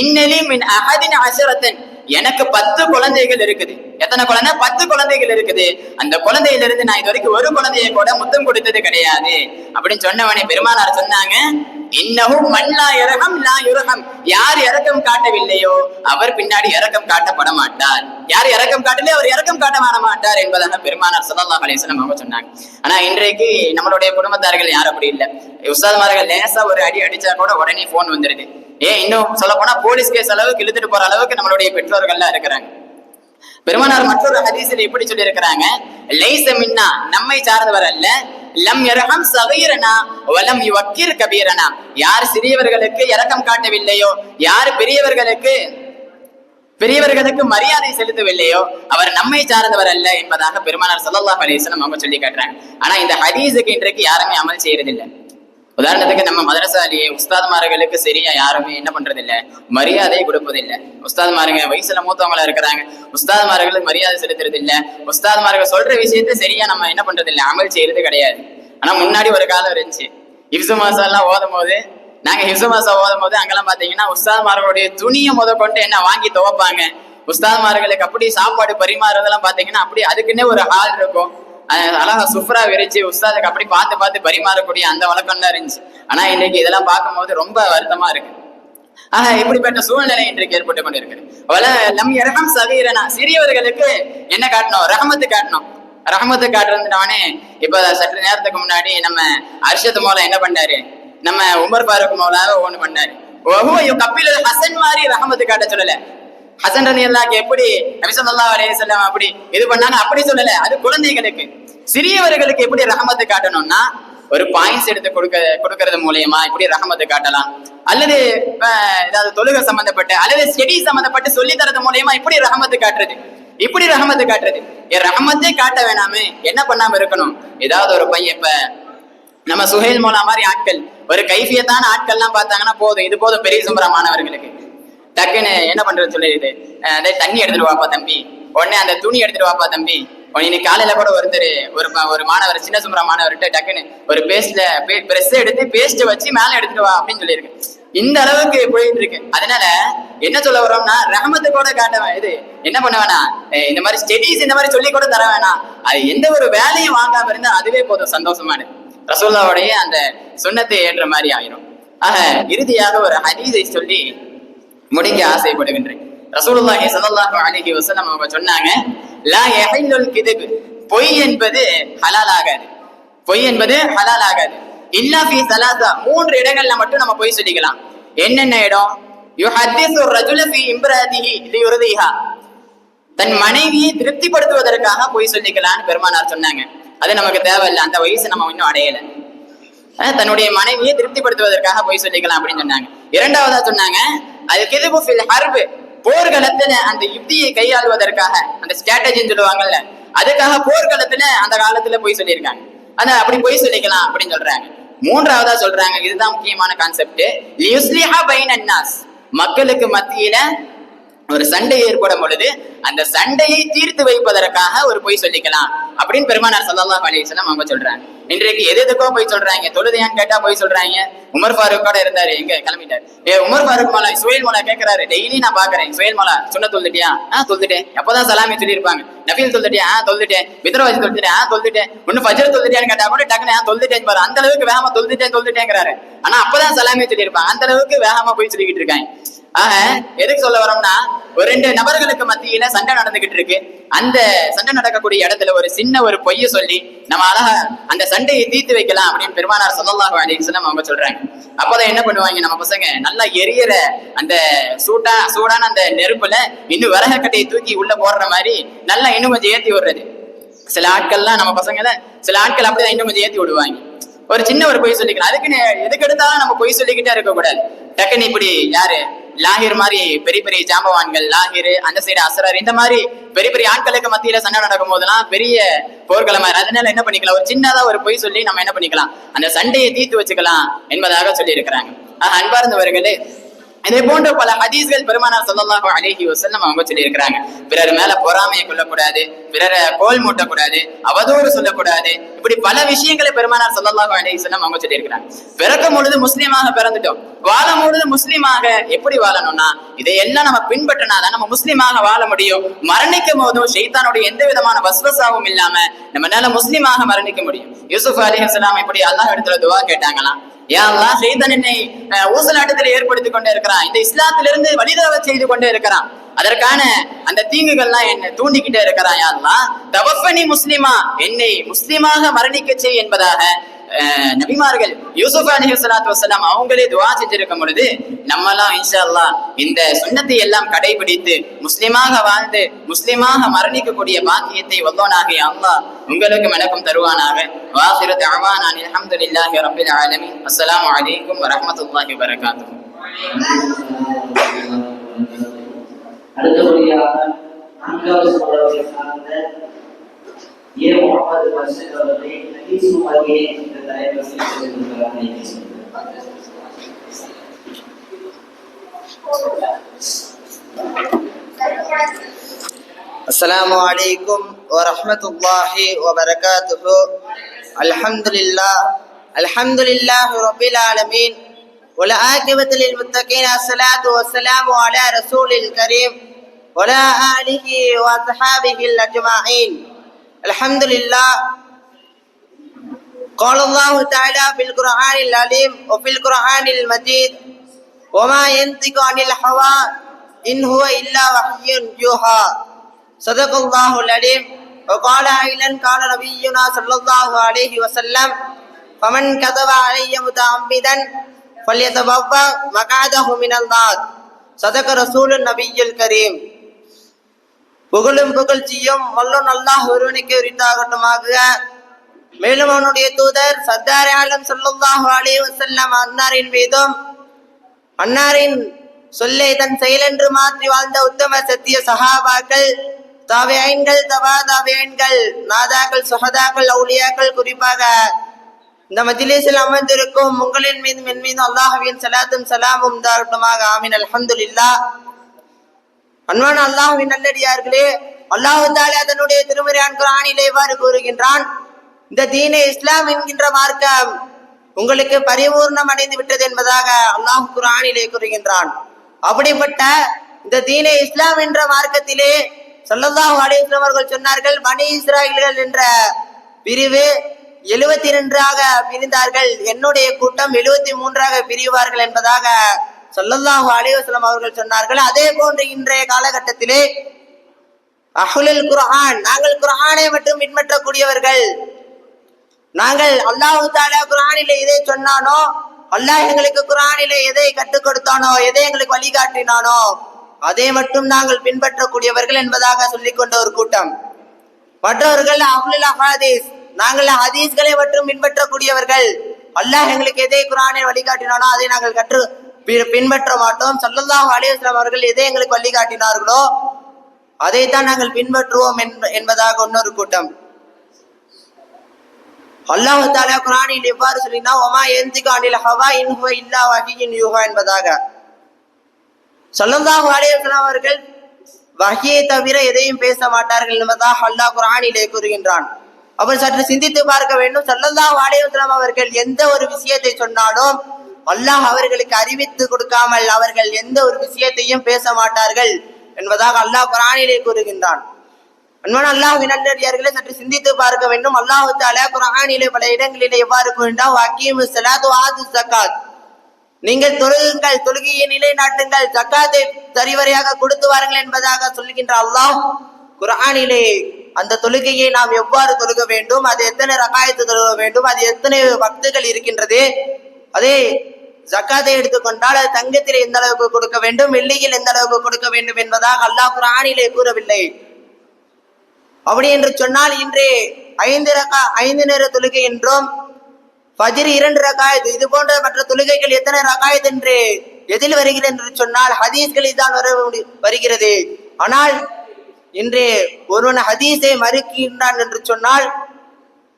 இன்னலி மின் அஹதின் அஷரத்தன், எனக்கு 10 குழந்தைகள் இருக்குது. எத்தனை குழந்தை? 10 குழந்தைகள் இருக்குது. அந்த குழந்தையில இருந்து நான் இது வரைக்கும் ஒரு குழந்தைய கூட முத்தம் கொடுத்தது கிடையாது அப்படின்னு சொன்னவனே பெருமானார் சொன்னாங்க, இன்னஹு மன் லா யர்ஹம் லா யுர்ஹம், யார் இரக்கம் காட்டவில்லையோ அவர் பின்னாடி இரக்கம் காட்டப்பட மாட்டார். யார் இரக்கம் காட்டலையோ அவர் இரக்கம் காட்ட மாட்டார் என்பதாக பெருமானார் ஸல்லல்லாஹு அலைஹி வஸல்லம் அவங்க சொன்னாங்க. ஆனா இன்றைக்கு நம்மளுடைய குடும்பத்தார்கள் யாரும் அப்படி இல்லை. உஸ்தாத்மார்கள் லேசா ஒரு அடி அடிச்சா கூட உடனே போன் வந்துருது. இன்னும் சொல்ல போனா போலீஸ் கேஸ் அளவுக்கு இழுத்துட்டு போற அளவுக்கு நம்மளுடைய பெற்றோர்கள்லாம் இருக்கிறாங்க. பெருமானார் மற்றொரு ஹதீஸில் எப்படி சொல்லி இருக்கிறாங்க, லைஸ மின்னா, நம்மை சார்ந்தவர் அல்ல, லம் யர்ஹம் ஸகீரனா வலம் யுவக்கிர் கபீரனா, யார் சிறியவர்களுக்கு இரக்கம் காட்டவில்லையோ, யார் பெரியவர்களுக்கு மரியாதை செலுத்தவில்லையோ அவர் நம்மை சார்ந்தவர் அல்ல என்பதாக பெருமானார் ஸல்லல்லாஹு அலைஹி வஸல்லம் அவங்க சொல்லி காட்டுறாங்க. ஆனா இந்த ஹதீஸுக்கு இன்றைக்கு யாருமே அமல் செய்யறதில்லை. உதாரணத்துக்கு நம்ம மதரசாலேயே உஸ்தாத்மார்களுக்கு சரியா யாருமே என்ன பண்றது இல்ல, மரியாதை கொடுப்பதில்லை. உஸ்தாத்மாருங்க வயசுல மூத்தவங்களா இருக்கிறாங்க, உஸ்தாத்மார்களுக்கு மரியாதை செலுத்துறது இல்ல. உஸ்தாத்மார்கள் சொல்ற விஷயத்த சரியா நம்ம என்ன பண்றது இல்ல, அமல் செய்யறது கிடையாது. ஆனா முன்னாடி ஒரு காலம் இருந்துச்சு, ஹிஃப்ஸ் மாசா எல்லாம் ஓதும் போது, நாங்க ஹிஃப்ஸ் மாசா ஓதும் போது அங்கெல்லாம் பாத்தீங்கன்னா உஸ்தாத்மார்களுடைய துணியை முத கொண்டு என்ன வாங்கி துவைப்பாங்க. உஸ்தாத்மார்களுக்கு அப்படி சாப்பாடு பரிமாறுறதெல்லாம் பாத்தீங்கன்னா அப்படி அதுக்குன்னே ஒரு ஹால் இருக்கும், அழகா சுப்ரா விரிச்சு உஸ்தாதுக்கு அப்படி பார்த்து பரிமாறக்கூடிய அந்த வழக்கம் தான் இருந்துச்சு. ஆனா இன்னைக்கு இதெல்லாம் பார்க்கும்போது ரொம்ப வருத்தமா இருக்கு. இப்படிப்பட்ட சூழ்நிலை இன்றைக்கு ஏற்பட்டு கொண்டு இருக்கு. லம் யர்ஹம் ஸகீரனா, சிறியவர்களுக்கு என்ன காட்டணும், ரஹமத்து காட்டணும். ரஹமத்து காட்டுறதுனானே இப்ப சற்று நேரத்துக்கு முன்னாடி நம்ம அர்ஷத் மௌலா என்ன பண்ணாரு, நம்ம உமர் ஃபாரூக் மௌலாவை ஒண்ணு பண்ணாரு. கப்பிலுல் ஹசன் மாதிரி ரஹமத்து காட்ட சொல்லல. ஹசன் ரலியல்லாஹு எப்படி நபி ஸல்லல்லாஹு அலைஹி வஸல்லம் அப்படி இது பண்ணாங்க அப்படி சொல்லல. அது குழந்தைகளுக்கு, சிறியவர்களுக்கு எப்படி ரஹமத்து காட்டணும்னா, ஒரு பாயிண்ட்ஸ் எடுத்து கொடுக்கறது மூலியமா இப்படி ரஹமத்து காட்டலாம், அல்லது ஏதாவது தொழுகை சம்பந்தப்பட்ட அல்லது ஸ்டடி சம்பந்தப்பட்டு சொல்லி தரது மூலியமா இப்படி ரஹமத்து காட்டுறது. ரஹமத்தே காட்ட வேணாமே, என்ன பண்ணாம இருக்கணும், ஏதாவது ஒரு பையன் இப்ப நம்ம சுஹேல் மௌலா மாதிரி ஆட்கள், ஒரு கைஃபியத்தான ஆட்கள்லாம் பார்த்தாங்கன்னா போதும், இது போதும் பெரிய சும்பரா மாணவர்களுக்கு. டக்குன்னு என்ன பண்றது சொல்லிடுது, தண்ணி எடுத்துட்டு வாப்பா தம்பி, உடனே அந்த துணி எடுத்துட்டு வாப்பா தம்பி. இன்னைக்கு காலையில கூட ஒரு மாணவர், சின்ன சுமரா மாணவர்கிட்ட டக்குன்னு ஒரு பிரஷ் எடுத்து பேஸ்ட் வச்சு மேல எடுத்துட்டு வா அப்படின்னு சொல்லியிருக்கு. இந்த அளவுக்கு போயிட்டு இருக்கு. அதனால என்ன சொல்ல வரோம்னா, ரஹமத்து கூட காட்ட இது என்ன பண்ண வேணாம், இந்த மாதிரி ஸ்டடீஸ் இந்த மாதிரி சொல்லி கூட தர வேணாம். அது எந்த ஒரு வேலையும் வாங்காம இருந்தா அதுவே போதும், சந்தோஷமானது. ரசூலுல்லாஹ்வுடைய அந்த சுன்னத்தை ஏற்ற மாதிரி ஆயிரும். இறுதியாக ஒரு ஹதீஸை சொல்லி முடிக்க ஆசைப்படுகின்றேன். ரசூலுல்லாஹி ஸல்லல்லாஹு அலைஹி வஸல்லம் அவங்க சொன்னாங்க, லா யஹில்லுல் கிذب, பொய் என்பது ஹலால் ஆகாது. இல்லா ஃபீ ஸலாஸா, 3 இடங்கள்ல மட்டும் நம்ம பொய் சொல்லிக்கலாம். என்னென்ன இடம்? யுஹத்திஸு ரஜுல ஃபீ இம்ராதிஹி லியுர்திஹா. தன் மனைவியை திருப்திப்படுத்துவதற்காக பொய் சொல்லிக்கலாம்னு பெருமானார் சொன்னாங்க. அது நமக்கு தேவையில்லை, அந்த வயசு நம்ம இன்னும் அடையல. தன்னுடைய மனைவியை திருப்திப்படுத்துவதற்காக பொய் சொல்லிக்கலாம் அப்படின்னு சொன்னாங்க. இரண்டாவதா சொன்னாங்க அது கிதுபு ஃபில் ஹர்ப், போர்க்களத்துல அந்த யுக்தியை கையாளுவதற்காக, அந்த ஸ்ட்ராட்டஜின்னு சொல்லுவாங்கல்ல, அதுக்காக போர்க்களத்துல அந்த காலத்துல பொய் சொல்லியிருக்காங்க. ஆனா அப்படி பொய் சொல்லிக்கலாம் அப்படின்னு சொல்றாங்க. மூன்றாவதா சொல்றாங்க, இதுதான் முக்கியமான கான்செப்ட், லியுஸ்லிஹா பைனன் நாஸ், மக்களுக்கு மத்தியில ஒரு சண்டை ஏற்படும் பொழுது அந்த சண்டையை தீர்த்து வைப்பதற்காக ஒரு பொய் சொல்லிக்கலாம் அப்படின்னு பெருமானார் ஸல்லல்லாஹு அலைஹி வஸல்லம் அவங்க சொல்றாங்க. இன்றைக்கு எதுக்கோ பொய் சொல்றாங்க. தொழுதையான்னு கேட்டா பொய் சொல்றாங்க. உமர் ஃபாரூக் கூட இருந்தாரு, எங்க கிளம்பிட்டாரு. உமர் ஃபாரூக் மலா சுஹைல் மலா கேட்கிறாரு, டெய்லி நான் பாக்குறேன், சுஹைல் மலா சுன்ன தொழுதுட்டியா? தொழுதுட்டேன். எப்பதான் சலாமி சொல்லியிருப்பாங்க. நஃபில் தொழுதுட்டியா? தொழுதுட்டேன். வித்ரவாஜி தொழுதுட்டேன்? தொழுதுட்டேன். ஒன்னு ஃபஜ்ர் தொழுதுட்டியான்னு கேட்டா கூட டக்குனு தொழுதுட்டேன் பாரு, அந்த அளவுக்கு வேகமா தொழுதுட்டேங்கிறாரு. ஆனா அப்பதான் சலாமி சொல்லியிருப்பாங்க. அந்த அளவுக்கு வேகமா போய் சொல்லிக்கிட்டு இருக்காங்க. ஆக எதுக்கு சொல்ல வரோம்னா, ஒரு ரெண்டு நபர்களுக்கு மத்தியில சண்டை நடந்துகிட்டு இருக்கு. அந்த சண்டை நடக்கக்கூடிய இடத்துல ஒரு சின்ன ஒரு பொய்ய சொல்லி நம்ம அழகா அந்த சண்டையை தீர்த்து வைக்கலாம் அப்படின்னு பெருமானார் ஸல்லல்லாஹு அலைஹி வஸல்லம் அவங்க சொல்றாங்க. அப்பதான் என்ன பண்ணுவாங்க, நம்ம பசங்க நல்லா எரியற அந்த சூடான அந்த நெருப்புல இன்னும் விறகக்கட்டையை தூக்கி உள்ள போடுற மாதிரி நல்லா இன்னும் கொஞ்சம் ஏத்தி விடுறது. சில ஆட்கள்லாம் நம்ம பசங்களை சில ஆட்கள் அப்படிதான் இன்னும் கொஞ்சம் ஏத்தி விடுவாங்க. ஒரு சின்ன ஒரு பொய் சொல்லிக்கலாம். அதுக்குன்னு எதுக்கு எடுத்தாலும் நம்ம பொய் சொல்லிக்கிட்டே இருக்க கூடாது. டக்குன்னு இப்படி யாரு லாகிர் மாதிரி பெரிய பெரிய ஜாம்பவான்கள், லாகிர் அந்த சைடு அசரர், இந்த மாதிரி பெரிய பெரிய ஆட்களுக்கு மத்தியில சண்டை நடக்கும் போதெல்லாம் பெரிய போர்க்களமா, அதனால என்ன பண்ணிக்கலாம், ஒரு சின்னதா ஒரு பொய் சொல்லி நம்ம என்ன பண்ணிக்கலாம், அந்த சண்டையை தீர்த்து வச்சுக்கலாம் என்பதாக சொல்லி இருக்கிறாங்க. அன்பார்ந்தவர்களே, இதே போன்ற பல ஹதீஸ்கள் பெருமானார் ஸல்லல்லாஹு அலைஹி வஸல்லம் அவங்க சொல்லி இருக்கிறாங்க. பிறர் மேல பொறாமையை கொள்ளக்கூடாது, பிறரை கோல் மூட்டக்கூடாது, அவதூறு சொல்லக்கூடாது, இப்படி பல விஷயங்களை பெருமானார் ஸல்லல்லாஹு அலைஹி வஸல்லம் அவங்க சொல்லி இருக்கிறாங்க. பிறக்கும் பொழுது முஸ்லீமாக பிறந்துட்டோம், வாழும் பொழுது முஸ்லீமாக எப்படி வாழணும்னா இதையெல்லாம் நம்ம பின்பற்றினாதான் நம்ம முஸ்லீமாக வாழ முடியும். மரணிக்கும் போதும் ஷைத்தானுடைய எந்த விதமான வஸ்வசாவும் இல்லாம நம்மளால முஸ்லீமாக மரணிக்க முடியும். யூசுப் அலைஹிஸ்ஸலாம் இப்படி அல்லாஹ் இடத்துல துஆ கேட்டாங்களாம், யா அல்லாஹ், ஷைத்தான் என்னை ஊசலாட்டத்தில் ஏற்படுத்திக் கொண்டே இருக்கிறான், இந்த இஸ்லாத்திலிருந்து வழிதவ செய்து கொண்டே இருக்கிறான், அதற்கான அந்த தீங்குகள்லாம் என்னை தூண்டிக்கிட்டே இருக்கிறான். யா அல்லாஹ் தவஃபனி முஸ்லிமா, என்னை முஸ்லிமாக மரணிக்க செய் என்பதாக நபிமார்கள் யூசுப் அலைஹிஸ்ஸலாத்து வஸ்ஸலாம் அவங்களே துஆ செஞ்சிருக்கும் பொழுது நம்மலாம் இன்ஷா அல்லாஹ் இந்த சுன்னத்தை எல்லாம் கடைபிடித்து முஸ்லிமாக வாழ்ந்து முஸ்லிமாக மரணிக்கக்கூடிய பாக்கியத்தை வல்லோனாகிய அல்லாஹ் உங்களுக்கும் எனக்கும் தருவானாக. வாஹிரு தஅவானா அல்ஹம்துலில்லாஹி ரப்பில் ஆலமீன். அஸ்ஸலாமு அலைக்கும் வரஹ்மத்துல்லாஹி வபரகாத்துஹு. அடுத்தபடியாக நான்காவது சூறாவை சார்ந்த முஹம்மது பஷீர் அவர்களை ஹதீஸ் வகை என்ற தலைப்பில் பேசுகிறார்கள். السلام عليكم ورحمة الله وبركاته. الحمد لله رب العالمين والعاقبة للمتقين. الصلاة والسلام على رسول الكريم وعلى آله وصحبه الأجمعين. الحمد لله. قال الله تعالى في القرآن العليم وفي القرآن المجيد وما ينطق عن الهوى إن هو إلا وحي يوحى. صدق الله العليم. وقال أيضا قال نبينا صلى الله عليه وسلم فمن كذب علي متعمدا فليتبوأ مقعده من النار. صدق رسول النبي الكريم. புகழும் புகழ்ச்சியும் வல்லோன் அல்லாஹ் ஒருவனுக்கு உரித்தாகட்டுமாக. மேலும் அவனுடைய தூதர் சர்தார் ஆலம் ஸல்லல்லாஹு அலைஹி வஸல்லம் அன்னாரின் மீதும் அன்னாரின் சொல்லை தன் செயலென்று மாற்றி வாழ்ந்த உத்தம சத்திய சஹாபாக்கள், தாபிஈன்கள், தபா தாபிஈன்கள், நாதாக்கள், சுஹதாக்கள், அவுலியாக்கள், குறிப்பாக இந்த மஜ்லிஸில் அமர்ந்திருக்கும் உங்களின் மீதும் என் மீதும் அல்லாஹ்வின் ஸலாத்தும் ஸலாமும் உண்டாகட்டுமாக. ஆமீன். அல்ஹம்துலில்லாஹ். அன்பான அல்லாஹ்வின் நல்லடியார்களே, அல்லாஹ் தஆலா தன்னுடைய திருமறையான குர்ஆனிலே இவ்வாறு கூறுகின்றான், இந்த தீனே இஸ்லாம் என்கின்ற மார்க்கம் உங்களுக்கு பரிபூர்ணம் அடைந்து விட்டது என்பதாக அல்லாஹ் குர்ஆனிலே கூறுகின்றான். அப்படிப்பட்ட இந்த தீனே இஸ்லாம் என்ற மார்க்கத்திலே ஸல்லல்லாஹு அலைஹி வஸல்லம் அவர்கள் சொன்னார்கள், பனி இஸ்ராயீல்கள் என்ற பிரிவு 72 பிரிந்தார்கள், என்னுடைய கூட்டம் 73 பிரிவார்கள் என்பதாக ஸல்லல்லாஹு அலைஹி வஸல்லம் அவர்கள் சொன்னார்கள். அதே போன்று இன்றைய காலகட்டத்திலே அஹ்லுல் குர்ஆன், நாங்கள் குர்ஆனை மட்டும் பின்பற்றக்கூடியவர்கள், நாங்கள் அல்லாஹ் தஆலா குர்ஆனிலே இதை சொன்னானோ அல்லாஹ் எங்களுக்கு குர்ஆனிலே எதை கற்றுக் கொடுத்தானோ, எதை எங்களுக்கு வழிகாட்டினானோ அதை மட்டும் நாங்கள் பின்பற்றக்கூடியவர்கள் என்பதாக சொல்லிக் கொண்ட ஒரு கூட்டம். மற்றவர்கள் அஹ்லுல் ஹதீஸ், நாங்கள் ஹதீஸ்களை மட்டும் பின்பற்றக்கூடியவர்கள். அல்லாஹ் எங்களுக்கு எதை குர்ஆனில் வழிகாட்டினானோ அதை நாங்கள் பின்பற்ற மாட்டோம். ஸல்லல்லாஹு அலைஹி வஸல்லம் அவர்கள் எதை எங்களுக்கு வழிகாட்டினார்களோ அதைத்தான் நாங்கள் பின்பற்றுவோம் என்பதாக இன்னொரு கூட்டம். அல்லாஹ் தஆலா குர்ஆனில் எவ்வாறு சொல்லினா, வமா யன்திகு அனில் ஹவா இன் ஹுவ இல்லா வஹீயுன் யூஹா என்பதாக. ஸல்லல்லாஹு அலைஹி வஸல்லம் அவர்கள் வஹீயை தவிர எதையும் பேச மாட்டார்கள் என்பதாக அல்லாஹ் குர்ஆனிலே கூறுகின்றான். அவர் சற்று சிந்தித்து பார்க்க வேண்டும். ஸல்லல்லாஹு அலைஹி வஸல்லம் அவர்கள் எந்த ஒரு விஷயத்தை சொன்னாலும் அல்லாஹ் அவர்களுக்கு அறிவித்து கொடுக்காமல் அவர்கள் எந்த ஒரு விஷயத்தையும் பேச மாட்டார்கள் என்பதாக அல்லாஹ் குர்ஆனிலே கூறுகின்றான். அன்பான அல்லாஹ்வின் நல்லடியார்களே, சற்று சிந்தித்து பார்க்க வேண்டும். அல்லாஹ் தஆலா குர்ஆனிலே பல இடங்களிலே எவ்வாறு கூறுகின்றான், வஅகீமுஸ் ஸலாத்த வஆத்துஸ் ஸகாத், நீங்கள் தொழுகுங்கள், தொழுகையை நிலைநாட்டுங்கள், ஜக்காத்தை சரிவரையாக கொடுத்து வாருங்கள் என்பதாக சொல்கின்ற அல்லாஹ் குர்ஆனிலே அந்த தொழுகையை நாம் எவ்வாறு தொழுக வேண்டும், அது எத்தனை ரகாயத்து தொழுக வேண்டும், அது எத்தனை வக்துகள் இருக்கின்றது, அதே ஜக்காத்தை எடுத்துக்கொண்டால் அது தங்கத்தில் எந்த அளவுக்கு கொடுக்க வேண்டும், வெள்ளியில் எந்த அளவுக்கு கொடுக்க வேண்டும் என்பதாக அல்லாஹ் குர்ஆனிலே கூறவில்லை. அப்படி என்று சொன்னால் இன்று 5 நேர தொழுகை என்றும் ஃபஜ்ர் 2 ரகாயத், இது போன்ற மற்ற தொழுகைகள் எத்தனை ரகாயத் என்று எதில் வருகிறது என்று சொன்னால் ஹதீஸ்களில் தான் வருகிறது. ஆனால் இன்று ஒருவன் ஹதீஸை மறுக்கின்றான் என்று சொன்னால்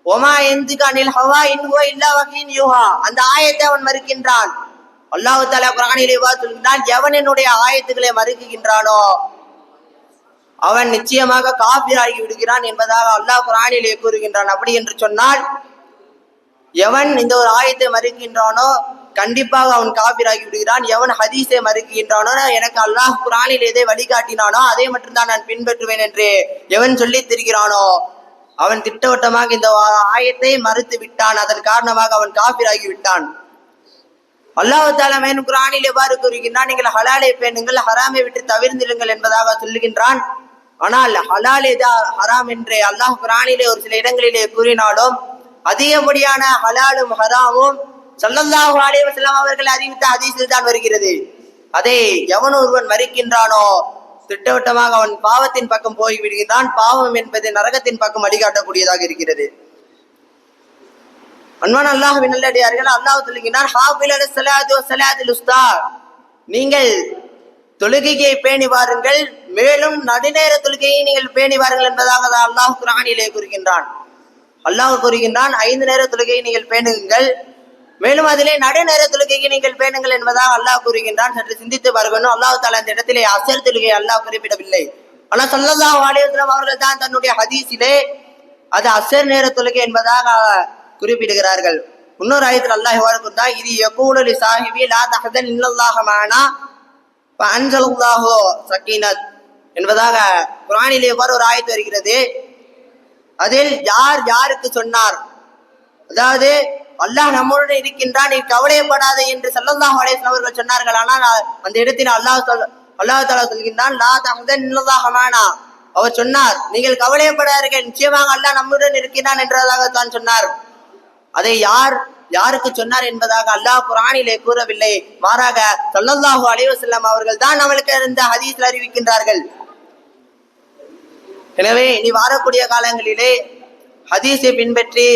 ஒமா யன்திகு அனில் ஹவா இன் ஹுவ இல்லா வஹீயுன் யூஹா, அந்த ஆயத்தை அவன் மறுக்கின்றான். அல்லாஹ் தஆலா குர்ஆனிலே சொல்கின்றான், எவன் என்னுடைய ஆயத்துக்களை மறுக்குகின்றானோ அவன் நிச்சயமாக காஃபிராகி விடுகிறான் என்பதாக அல்லாஹ் குர்ஆனிலே கூறுகின்றான். அப்படி என்று சொன்னால் எவன் இந்த ஒரு ஆயத்தை மறுக்கின்றானோ கண்டிப்பாக அவன் காஃபிராகி விடுகிறான். எவன் ஹதீஸை மறுக்கின்றானோ, எனக்கு அல்லாஹ் குர்ஆனில் எதை வழிகாட்டினானோ அதை மட்டும்தான் நான் பின்பற்றுவேன் என்று எவன் சொல்லித் திரிகிறானோ அவன் திட்டவட்டமாக இந்த ஆயத்தை மறுத்து விட்டான். அதன் காரணமாக அவன் காஃபிராகி விட்டான். அல்லாஹ் தஆலா மேலும் குர்ஆனில் எவ்வாறு கூறுகின்றான், நீங்கள் ஹலாலை பேணுங்கள், ஹராமை விட்டு தவிர்ந்திடுங்கள் என்பதாக சொல்லுகின்றான். ஆனால் ஹலால் எது ஹராம் என்று அல்லாஹ் குர்ஆனிலே ஒரு சில இடங்களிலே கூறினாலும் அதிகப்படியான ஹலாலும் ஹராமும் ஸல்லல்லாஹு அலைஹி வஸல்லம் அவர்கள் அறிவித்த ஹதீஸில் தான் வருகிறது. அதை எவன் ஒருவன் மறுக்கின்றானோ திட்டவட்டமாக அவன் பாவத்தின் பக்கம் போய் விடுகிறான். பாவம் என்பது நரகத்தின் பக்கம் வழிகாட்டக்கூடியதாக இருக்கிறது. அன்பான அல்லாஹ்வின் நல்லடியார்கள், அல்லாஹ் சொல்லுகிறான், ஹாஃபில் அலஸ் ஸலாத்தி வஸ் ஸலாத்துல் உஸ்தா, நீங்கள் தொழுகையை பேணி வாருங்கள், மேலும் நடுநேர தொழுகையை நீங்கள் பேணி வாருங்கள் என்பதாக அல்லாஹ் குர்ஆனிலே கூறுகின்றான். அல்லாஹ் கூறுகின்றான், 5 நேர தொழுகையை நீங்கள் பேணுங்கள், மேலும் அதிலே நடுநேர தொழுகையை நீங்கள் பேணுங்கள் என்பதாக அல்லாஹ் கூறுகின்றான். சற்று சிந்தித்து பார்க்கணும். அல்லாஹ் தஆலா இந்த இடத்திலே அஸர் தொழுகையை அல்லாஹ் குறிப்பிடவில்லை. ஆனால் ஸல்லல்லாஹு அலைஹி வஸல்லம் அவர்கள் தான் தன்னுடைய ஹதீஸிலே அது அஸர் நேர தொழுகை என்பதாக குறிப்பிடுகிறார்கள். இன்னொரு ஆயத்தில் அல்லாஹ் எவ்வாறு கூறுகிறார், இது யகூலு லி சாஹிபி லா தஹ்சன் இன்னல்லாஹ மஅனா ஃபஅன்ஸலல்லாஹு ஸகீனத் என்பதாக குர்ஆனிலே எவ்வாறு ஒரு ஆயத்து வருகிறது. அதில் யார் யாருக்கு சொன்னார், அதாவது அல்லாஹ் நம்முடன் இருக்கின்றான், நீ கவலைப்படாதே என்று ஸல்லல்லாஹு அலைஹி வஸல்லம் அவர்கள் சொன்னார்கள். ஆனால் அந்த இடத்தில் அல்லாஹ் தஆலா சொல்கின்றான், லா தஹ்சன் இன்னல்லாஹ மஅனா, அவர் சொன்னார் நீங்கள் கவலைப்படாதீர்கள், நிச்சயமாக அல்லாஹ் நம்முடன் இருக்கிறான் என்றதாக தான் சொன்னார். அதை யாருக்கு சொன்னார் என்பதாக அல்லாஹ் குர்ஆனிலே கூறவில்லை. மாறாக ஸல்லல்லாஹு அலைஹி வஸல்லம் அவர்கள் தான் நம்மளுக்கு இந்த ஹதீஸில் அறிவிக்கின்றார்கள். எனவே இனி வரக்கூடிய காலங்களிலே ஹதீஸை பின்பற்றி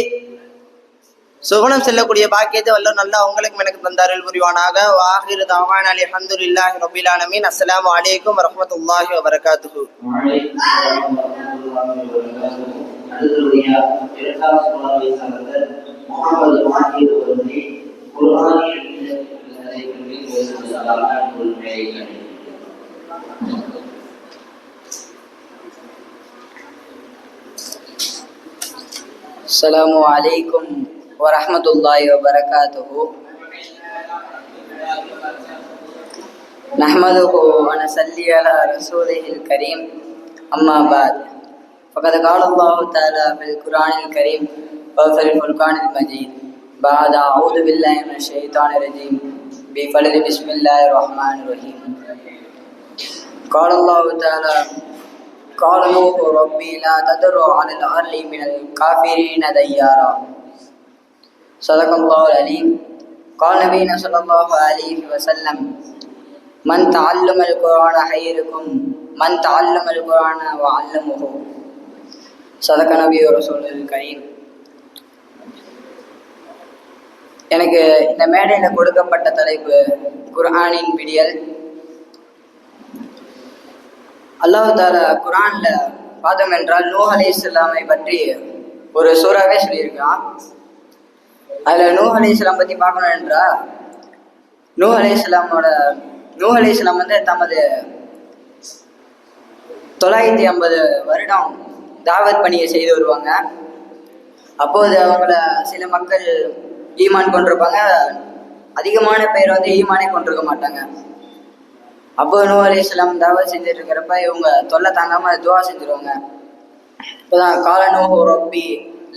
சுகுணம் செல்லக்கூடிய பாக்கியத்தை வல்லோர் நல்லா உங்களுக்கும் எனக்கு தந்தார்கள் புரிவானாக. வாஹிரு தஅவானா அல்ஹம்துலில்லாஹி ரப்பில் ஆலமீன். அஸ்ஸலாமு அலைக்கும் வரஹ்மத்துல்லாஹி வபரகாத்துஹு. முஹம்மது வாஹித் அவர்களை குர்ஆனில் அஸ்ஸலாமு அலைக்கும் வரஹ்மத்துல்லாஹி வபரகாத்துஹு. நஹ்மதுஹு வ நஸல்லி அலா ரசூலிஹில் கரீம். அம்மா பஅத். ஃபகத் கால அல்லாஹு தஆலா ஃபில் குர்ஆனில் கரீம் வ ஃபில் ஃபுர்கானில் மஜீத் பஅத அஊது பில்லாஹி மினஷ் ஷைத்தானிர் ரஜீம் பிஃபலி பிஸ்மில்லாஹிர் ரஹ்மானிர் ரஹீம். قال الله تعالى قال نوح ربي لا تذر على الأرض من الكافرين ديارا. صدق الله العليم قال نبينا صلى الله عليه وسلم من تعلم القرآن خيركم من تعلم القرآن وعلمه صدق நபி ரசூலுல் கரீம். எனக்கு இந்த மேடையில் கொடுக்கப்பட்ட தலைப்பு குர்ஆனின் விடியல். அல்லாஹ் தஆலா குர்ஆன்ல பார்த்தோம் என்றால் நூஹ் அலைஹிஸ்ஸலாமை பற்றி ஒரு சூறாவே சொல்லியிருக்கான். அதுல நூஹ் அலைஹிஸ்ஸலாம் பத்தி பார்க்கணும் என்றால் நூஹ் அலைஹிஸ்ஸலாம் வந்து தமது 950 வருடம் தாவத் பணியை செய்து வருவாங்க. அப்போது அவங்கள சில மக்கள் ஈமான் கொண்டிருப்பாங்க, அதிகமான பேர் வந்து ஈமானே கொண்டிருக்க மாட்டாங்க. அப்போ நூஹ் அலைஹிஸ்ஸலாம் தாவத் செஞ்சுட்டு இருக்கிறப்ப இவங்க தொல்லை தாங்காம துவா செஞ்சிருவாங்க. இப்போதான் கால நூஹு ரப்பி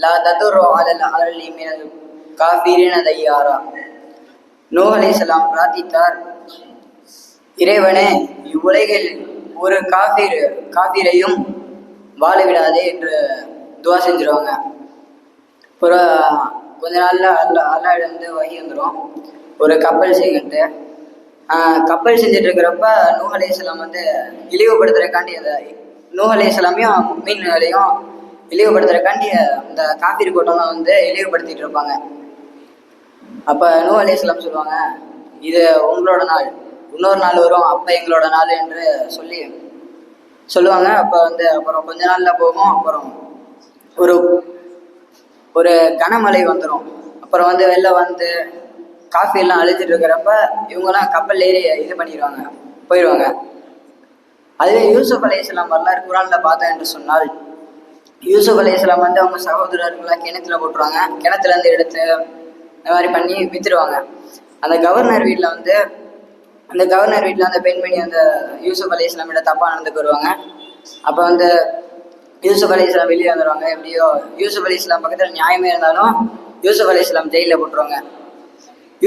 லா ததுர்ரு அலல் அலலி மினல் காஃபிரின தையாரா. நூஹ் அலைஹிஸ்ஸலாம் பிரார்த்தித்தார், இறைவனே இவ்வுலகில் ஒரு காஃபிரையும் வாழ விடாதே என்று துவா செஞ்சிருவாங்க. அப்புறம் கொஞ்ச நாள்ல அல்லா இருந்து வகி வந்துடும், ஒரு கப்பல் செய்கிட்டு கப்பல் செஞ்சுட்டு இருக்கிறப்ப நூஹ் அலைஹிஸ்ஸலாம் வந்து இழிவுபடுத்துறதுக்காண்டி அந்த நூஹ் அலைஹிஸ்ஸலாமையும் மீன்களையும் இழிவுபடுத்துறதுக்காண்டி அந்த காஃபிர் கூட்டம்லாம் வந்து இழிவுபடுத்திட்டு இருப்பாங்க. அப்ப நூஹ் அலைஹிஸ்ஸலாம் சொல்லுவாங்க, இது உங்களோட நாள், இன்னொரு நாள் வரும் அப்ப எங்களோட நாள் என்று சொல்லுவாங்க. அப்ப வந்து அப்புறம் கொஞ்ச நாள்ல போகும், அப்புறம் ஒரு கனமழை வந்துடும். அப்புறம் வந்து வெளில வந்து காஃபி எல்லாம் அழிச்சிட்டு இருக்கிறப்ப இவங்கெல்லாம் கப்பல் ஏறி இது பண்ணிடுவாங்க, போயிடுவாங்க. அதுவே யூசுப் அலைஹிஸ்ஸலாம் வரலாறு குர்ஆன்ல பார்த்தேன் என்று சொன்னால், யூசுப் அலைஹிஸ்ஸலாம் வந்து அவங்க சகோதரர்களாக கிணத்துல போட்டுருவாங்க, கிணத்துல இருந்து எடுத்து இந்த மாதிரி பண்ணி வித்துருவாங்க. அந்த கவர்னர் வீட்டில் அந்த பெண்மணி அந்த யூசுப் அலைஹிஸ்ஸலாம் கிட்ட தப்பா நடந்துக்கு வருவாங்க. அப்போ வந்து யூசுப் அலைஹிஸ்ஸலாம் வெளியே வந்துடுவாங்க. எப்படியோ யூசுப் அலைஹிஸ்ஸலாம் பக்கத்தில் நியாயமே இருந்தாலும் யூசுப் அலைஹிஸ்ஸலாம் ஜெயிலில் போட்டுருவாங்க.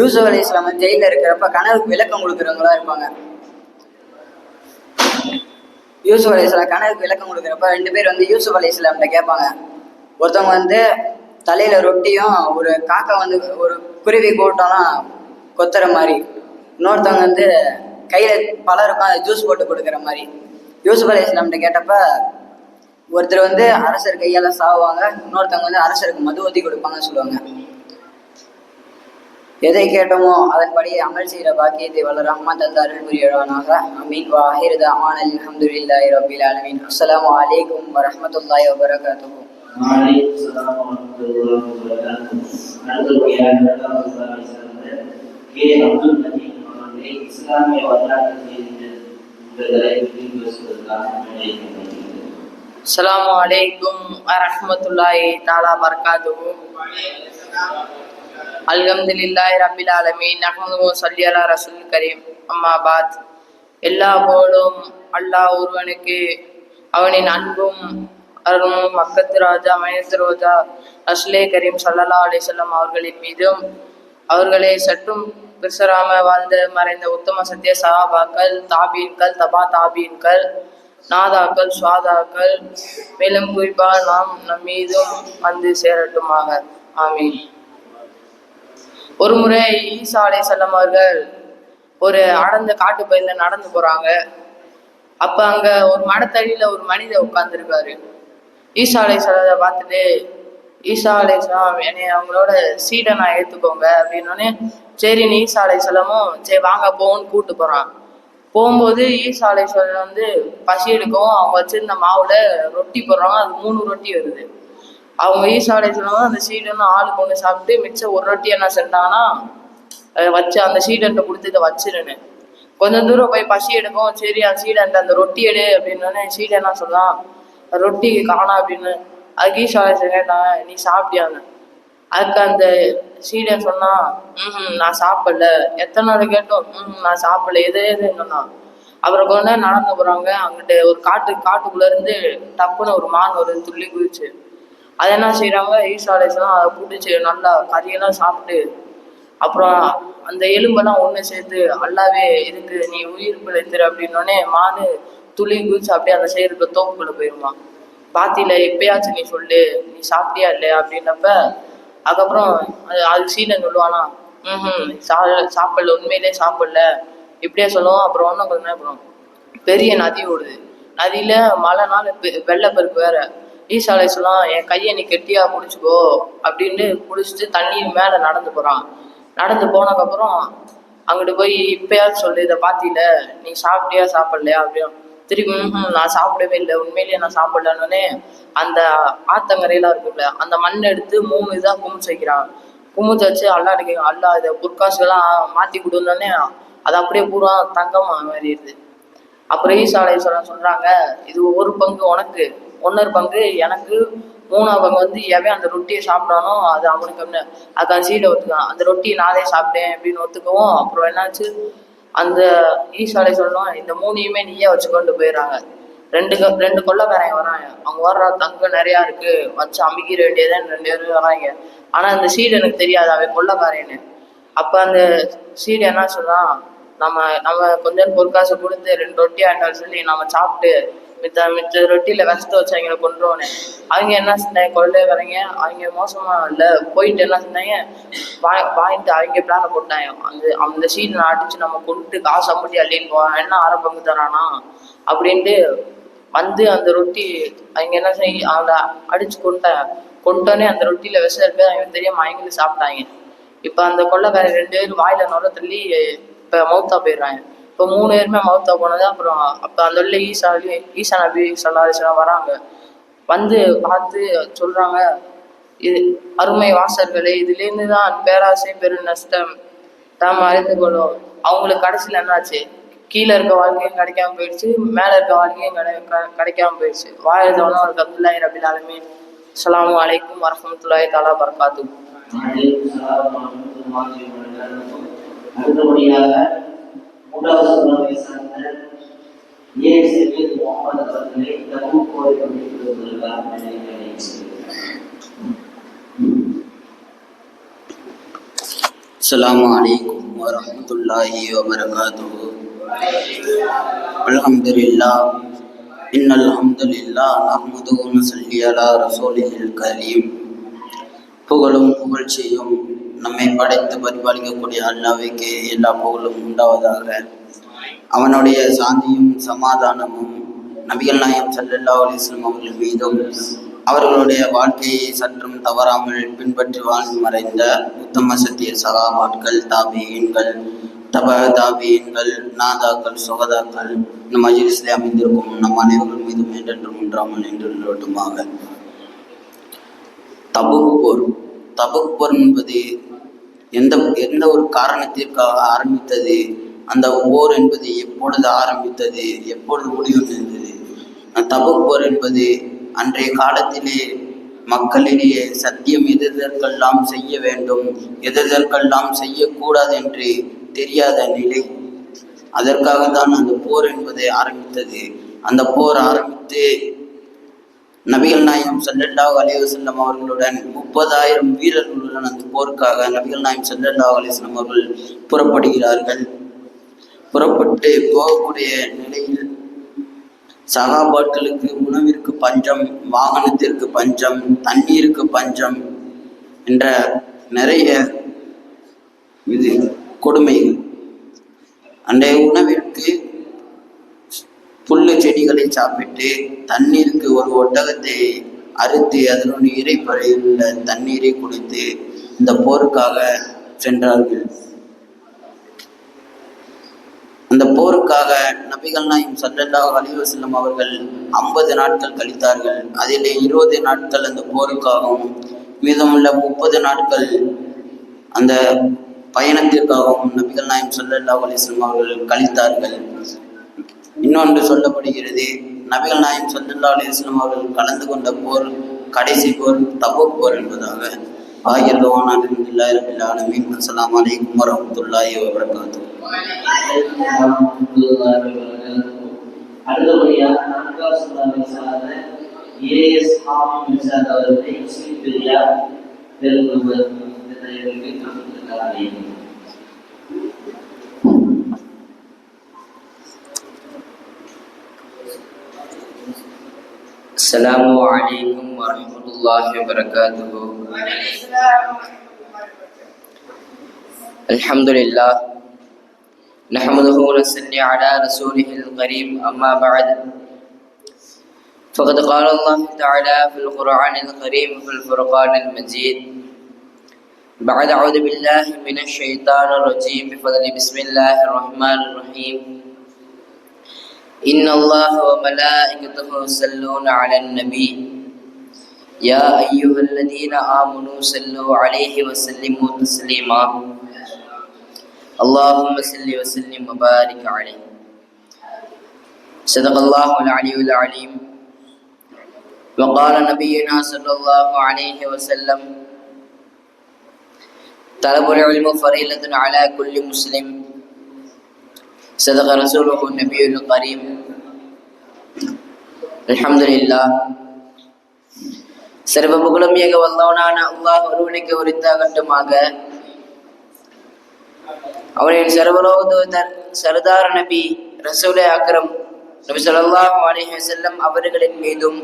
யூசுப் அலைஹிஸ்ஸலாம் வந்து ஜெயிலில் இருக்கிறப்ப கனவுக்கு விளக்கம் கொடுக்குறவங்களா இருப்பாங்க. யூசுப் அலைஹிஸ்ஸலாம் கனவுக்கு விளக்கம் கொடுக்குறப்ப 2 பேர் வந்து யூசுப் அலைஹிஸ்ஸலாம்கிட்ட கேட்பாங்க. ஒருத்தவங்க வந்து தலையில ரொட்டியும் ஒரு காக்கா வந்து ஒரு குருவி கூட்டம்னா கொத்துற மாதிரி, இன்னொருத்தவங்க வந்து கையில பழம் இருக்கும் அதை ஜூஸ் போட்டு கொடுக்குற மாதிரி. யூசுப் அலைஹிஸ்ஸலாம்கிட்ட கேட்டப்ப ஒருத்தர் வந்து அரசர் கையால சாவுவாங்க, இன்னொருத்தவங்க வந்து அரசருக்கு மது ஊத்தி கொடுப்பாங்கன்னு சொல்லுவாங்க. எதை கேட்டோமோ அதன்படி அமல் செய்கிற பாக்கியத்தை வல்ல ரஹ்மான் தந்து அருள் புரியவானாக. அமீன். வாஹிர் தஅவானா அல்ஹம்துலில்லாஹி ரப்பில் ஆலமீன். அஸ்ஸலாமு அலைக்கும் வரஹ்மத்துல்லாஹி வபரகாத்துஹு. வலைக்கும் ஸலாம் வரஹ்மத்துல்லாஹி வபரகாத்துஹு. கே அப்துல் மஜீத் அவர்களை இஸ்லாமிய வரலாற்று செய்திகளை பேசுவதற்காக அழைக்கின்றனர். அஸ்ஸலாமு அலைக்கும் வரஹ்மத்துல்லாஹி தஆலா பரகாத்துஹு. அல்ஹம்துலில்லாஹி ரப்பில் ஆலமீன். நஹ்மதுஹு வ ஸல்லி அலா ரசூலில் கரீம். அம்மா பாத். எல்லா புகழும் அல்லாஹ் ஒருவனுக்கு, அவனின் அன்பும் அருளும் மக்கத்து ராஜா மயத்து ரோஜா ரசூலே கரீம் ஸல்லல்லாஹு அலைஹி வஸல்லம் அவர்களின் மீதும், அவர்களை சற்றும் பிசராம வாழ்ந்த மறைந்த உத்தம சத்திய சஹாபாக்கள், தாபீன்கள், தபா தாபீன்கள், நாதாக்கள், சுவாதாக்கள், மேலும் குறிப்பாக நம் மீதும் வந்து சேரட்டுமாக. ஆமீன். ஒரு முறை ஈசா அலைஹிஸ்ஸலாம் அவர்கள் ஒரு அடர்ந்த காட்டு பகுதியில நடந்து போறாங்க. அப்ப அங்க ஒரு மரத்தடியில ஒரு மனிதர் உட்கார்ந்துருக்காரு. ஈசா அலைஹிஸ்ஸலாத்தை பார்த்துட்டு, ஈசா அலைஹிஸ்ஸலாம் என்னை அவங்களோட சீடனா ஏத்துக்கோங்க அப்படின்னோடனே, சரின்னு ஈசா அலைஹிஸ்ஸலாமும் சரி வாங்க போவோன்னு கூப்பிட்டு போறான். போகும்போது ஈசா அலைஹிஸ்ஸலாம் வந்து பசி எடுக்கவும் அவங்க வச்சிருந்த மாவுல ரொட்டி போடுறாங்க. அது 3 ரொட்டி வருது. அவங்க ஈசா அலைஹிஸ்ஸலாம் அந்த சீடன்னு ஆளுக்கு ஒன்று சாப்பிட்டு மிச்சம் ஒரு ரொட்டி என்ன செஞ்சாங்கன்னா வச்சு அந்த சீடன்ட்ட கொடுத்து இதை வச்சிருன்னு. கொஞ்சம் தூரம் போய் பசி எடுக்கும், சரி அந்த சீடன்ட்ட அந்த ரொட்டி எடு அப்படின்னோடனே சீடன் என்ன சொல்லலாம், ரொட்டி காணா அப்படின்னு. அதுக்கு ஈசா அலைஹிஸ்ஸலாம் கேட்டாங்க, நீ சாப்பிட்டியான்னு. அதுக்கு அந்த சீடன் சொன்னா, நான் சாப்பிடல. எத்தனை நாள் கேட்டோம், நான் சாப்பிடல, எதுன்னு சொன்னான். அப்புறம் கொஞ்ச நேரம் நடந்து போறாங்க. அங்கிட்டு ஒரு காட்டுக்குள்ள இருந்து டப்புன்னு ஒரு மான் ஒரு துள்ளி குதிச்சு. அதை என்ன செய்யறாங்க, ஈசா அலைஹிஸ்ஸலாம் அதை பிடிச்சி நல்லா கறியெல்லாம் சாப்பிட்டு, அப்புறம் அந்த எலும்பெல்லாம் ஒன்று சேர்த்து அல்லாவே இதுக்கு நீ உயிர் பிழைத்துரு அப்படின்னோடனே மானு துளி குதிச்சு அப்படியே அந்த செய்யறதுக்கு தோப்புக்குள்ள போயிருமா. பாத்தியில எப்பயாச்சும் நீ சொல்லு, நீ சாப்பிட்டியா இல்லையா அப்படின்னப்ப அதுக்கப்புறம் அது சீடன் சொல்லுவானா, சாப்பிடல, உண்மையிலே சாப்பிடல இப்படியே சொல்லுவோம். அப்புறம் ஒன்றும் கொஞ்சம் நேரம் அப்புறம் பெரிய நதி ஓடுது. நதியில மழைனால வெள்ளப்பெருக்கு வேற. ஈசா அலைஹிஸ்ஸலாம் என் கையை நீ கெட்டியா பிடிச்சிக்கோ அப்படின்னு பிடிச்சிட்டு தண்ணி மேல நடந்து போறான். நடந்து போனதுக்கப்புறம் அங்கிட்டு போய் இப்பயாவது சொல்லு, இதை பாத்தியில நீ சாப்பிட்டியா சாப்பிடலையா அப்படின்னு திருப்பி நான் சாப்பிடவே இல்லை, உண்மையிலேயே நான் சாப்பிடலன்னே அந்த ஆத்தங்கரையெல்லாம் இருக்கும்ல அந்த மண் எடுத்து 3 இதா குமிச்சு வைக்கிறான். குமிச்சு வச்சு அல்லா கேட்க, அல்லா இதை பொற்காசுகள்லாம் மாத்தி கொடுத்தோடனே அது அப்படியே பூரா தங்கமா மாறிடுது. அப்புறம் ஈசா அலைஹிஸ்ஸலாம் சொல்றாங்க, இது ஒரு பங்கு உனக்கு, 1 பங்கு எனக்கு, 3ஆவது பங்கு வந்து எவன் அந்த ரொட்டியை சாப்பிட்டானோ அது அவனுக்கு அப்படின்னு. அதுக்கான சீடை ஒத்துக்கான். அந்த ரொட்டியை நானே சாப்பிட்டேன் அப்படின்னு ஒத்துக்கவும் அப்புறம் என்னாச்சு, அந்த ஈசா அலைஹிஸ்ஸலாம் இந்த 3ஐயுமே நீயே வச்சுக்கொண்டு போயிடுறாங்க. 2 கொள்ளைக்காரங்க வராங்க. அவங்க வர்ற தங்கம் நிறையா இருக்கு, வச்சு அமைக்கிற வேண்டியதான் 2 பேரும் வராங்க. ஆனா அந்த சீடு எனக்கு தெரியாது அவன் கொள்ளைக்காரன்னு. அப்ப அந்த சீடு என்ன சொல்றான், நம்ம கொஞ்சம் பொற்காசை கொடுத்து 2 ரொட்டி ஆண்டாலும் சொல்லி நம்ம சாப்பிட்டு மித்த ரொட்டியில விஷத்தை வச்சு அவங்களை கொண்டுருவோன்னு. அவங்க என்ன செஞ்சாங்க, கொள்ளைக்காரங்க அவங்க மோசமா இல்லை போயிட்டு என்ன செஞ்சாங்க, வாங்கிட்டு அவங்க பிளான போட்டாங்க. அந்த சீடை நான் அடிச்சு நம்ம கொண்டு காசு அம்பட்டி அள்ளின்னு போவான், என்ன 1/2 பங்கு தரானா அப்படின்ட்டு வந்து அந்த ரொட்டி அவங்க என்ன செய்ய அவங்கள அடிச்சு கொண்டோடனே அந்த ரொட்டியில விஷம் இருக்கு அவங்க தெரியாம அவங்களும் சாப்பிட்டாங்க. இப்ப அந்த கொள்ளைக்காரங்க 2 பேரும் வாயில நுர தள்ளி இப்ப மௌத்தா போயிடுறாங்க. இப்போ 3 பேருமே மௌத்தா போனது. அப்புறம் அப்ப அந்த உள்ள ஈசா நபி ஸல்லல்லாஹு அலைஹி வஸல்லம் வராங்க. வந்து பார்த்து சொல்றாங்க, இது அருமை வாசர்களே, இதுலேருந்து தான் பேராசை பெரு நஷ்டம் தாம் அறிந்து கொள்ளும். அவங்களுக்கு கடைசியில் என்னாச்சு, கீழே இருக்க வாழ்க்கையும் கிடைக்காம போயிடுச்சு, மேலே இருக்க வாழ்க்கையும் கிடைக்காம போயிடுச்சு. வாழ்ந்தவனும் அவருக்கு அப்துல்லாஹி ரபில் ஆலமீன். அஸ்ஸலாமு அலைக்கும் வரஹ்மத்துல்லாஹி தஆலா பரகாத்துஹு. அடுத்தபடியாக 3வது சூறாவை சார்ந்த முகமது அவர்களை தபூக் போரை கொண்டிருப்பதற்காக அஸ்ஸலாமு அலைக்கும் வரஹ்மத்துல்லாஹி வபரகாத்துஹு. அல்ஹம்துலில்லாஹ் இன்னல் ஹம்துலில்லாஹ் நஹ்மதுஹு வ நஸல்லி அலா ரசூலிஹில் கரீம். புகழும் புகழ்ச்சியும் நம்மை படைத்து பரிபாலிக்கக்கூடிய அல்லாஹ்வுக்கே எல்லா புகழும் உண்டாவதாக. அவனுடைய சாந்தியும் சமாதானமும் நபிகள் நாயகம் ஸல்லல்லாஹு அலைஹி வஸல்லம் அவர்கள் மீதும் அவர்களுடைய வாழ்க்கையை சற்றும் தவறாமல் பின்பற்றி வாழ்ந்து மறைந்த உத்தம சத்திய சகாபாட்கள், தாபியீன்கள், தாபியீன்கள், நாதாக்கள், சுகதாக்கள் நம் மஜ்லிஸிலே அமைந்திருக்கும் நம் அனைவர்கள் மீதும் என்றென்றும் ஒன்றாமல் நின்றுள்ளட்டுமாக. தபுக் போர் என்பது எந்த ஒரு காரணத்திற்காக ஆரம்பித்தது, அந்த போர் என்பது எப்பொழுது ஆரம்பித்தது, எப்பொழுது முடிவு இருந்தது? தபுக் போர் என்பது அன்றைய காலத்திலே மக்களிடையே சத்தியம் எதற்கெல்லாம் செய்ய வேண்டும், எதற்கெல்லாம் செய்யக்கூடாது என்று தெரியாத நிலை. அதற்காகத்தான் அந்த போர் என்பதை ஆரம்பித்தது. அந்த போர் ஆரம்பித்து நபிகள் நாயகம் ஸல்லல்லாஹு அலைஹி வஸல்லம் அவர்களுடன் 30,000 வீரர்களுடன் அந்த போருக்காக நபிகள் நாயகம் ஸல்லல்லாஹு அலைஹி வஸல்லம் அவர்கள் புறப்படுகிறார்கள். புறப்பட்டு போகக்கூடிய நிலையில் சகாபாட்களுக்கு உணவிற்கு பஞ்சம், வாகனத்திற்கு பஞ்சம், தண்ணீருக்கு பஞ்சம் என்ற நிறைய கொடுமைகள். அன்றைய உணவிற்கு புல்லு செடிகளை சாப்பிட்டு, தண்ணீருக்கு ஒரு ஒட்டகத்தை அறுத்து அதனுடைய இறைப்பறையில் உள்ள தண்ணீரை குடித்து இந்த போருக்காக சென்றார்கள். அந்த போருக்காக நபிகள் நாயகம் ஸல்லல்லாஹு அலைஹி வஸல்லம் அவர்கள் 50 நாட்கள் கழித்தார்கள். அதிலே 20 நாட்கள் அந்த போருக்காகவும், மீதமுள்ள 30 நாட்கள் அந்த பயணத்திற்காகவும் நபிகள் நாயகம் ஸல்லல்லாஹு அலைஹி வஸல்லம் அவர்கள் கழித்தார்கள். இன்னொன்று சொல்லப்படுகிறது, நபிகள் நாயகம் ஸல்லல்லாஹு அலைஹி வஸல்லம் அவர்கள் கலந்து கொண்ட போர் கடைசி போர் தபூக் போர் என்பதாக. அல்ஹம்துலில்லாஹி ரப்பில் ஆலமீன். அஸ்ஸலாமு அலைக்கும் வரஹ்மத்துல்லாஹி வபரகாத்துஹு. அடுத்தபடியாக 4வது சூறாவை சார்ந்த ஏஎஸ் ஹாமிம் மிர்சாத் அவர்களை முஸ்லிம் பெரியார் பெருங்குழுவர் இந்த தலைவருக்கு கொடுத்திருக்கிறார்கள். அஸ்ஸலாமு அலைக்கும் வரஹ்மத்துல்லாஹி வபரகாத்துஹு. الحمد لله نحمده ونصلي على رسوله الكريم أما بعد فقد قال الله تعالى في القرآن الكريم في الفرقان المجيد بعد أعوذ بالله من الشيطان الرجيم بفضل بسم الله الرحمن الرحيم إن الله وملائكته يصلون على النبي يا أيها الذين آمنوا صلوا عليه وسلموا تسليما اللهم صل وسلم وبارك عليه صدق الله العلي العليم وقال نبينا صلى الله عليه وسلم طلب العلم فريضة على كل مسلم صدق رسوله النبي الكريم الحمد لله சர்வ புகழும் ஏக வல்லவனான அல்லாஹ் ஒருவனுக்கு உரித்தாகட்டுமாக. அவனின் சர்வலோக தூதர் சர்தார் நபி ரசூலே அக்ரம் நபி ஸல்லல்லாஹு அலைஹி வஸல்லம் அவர்களின் மீதும்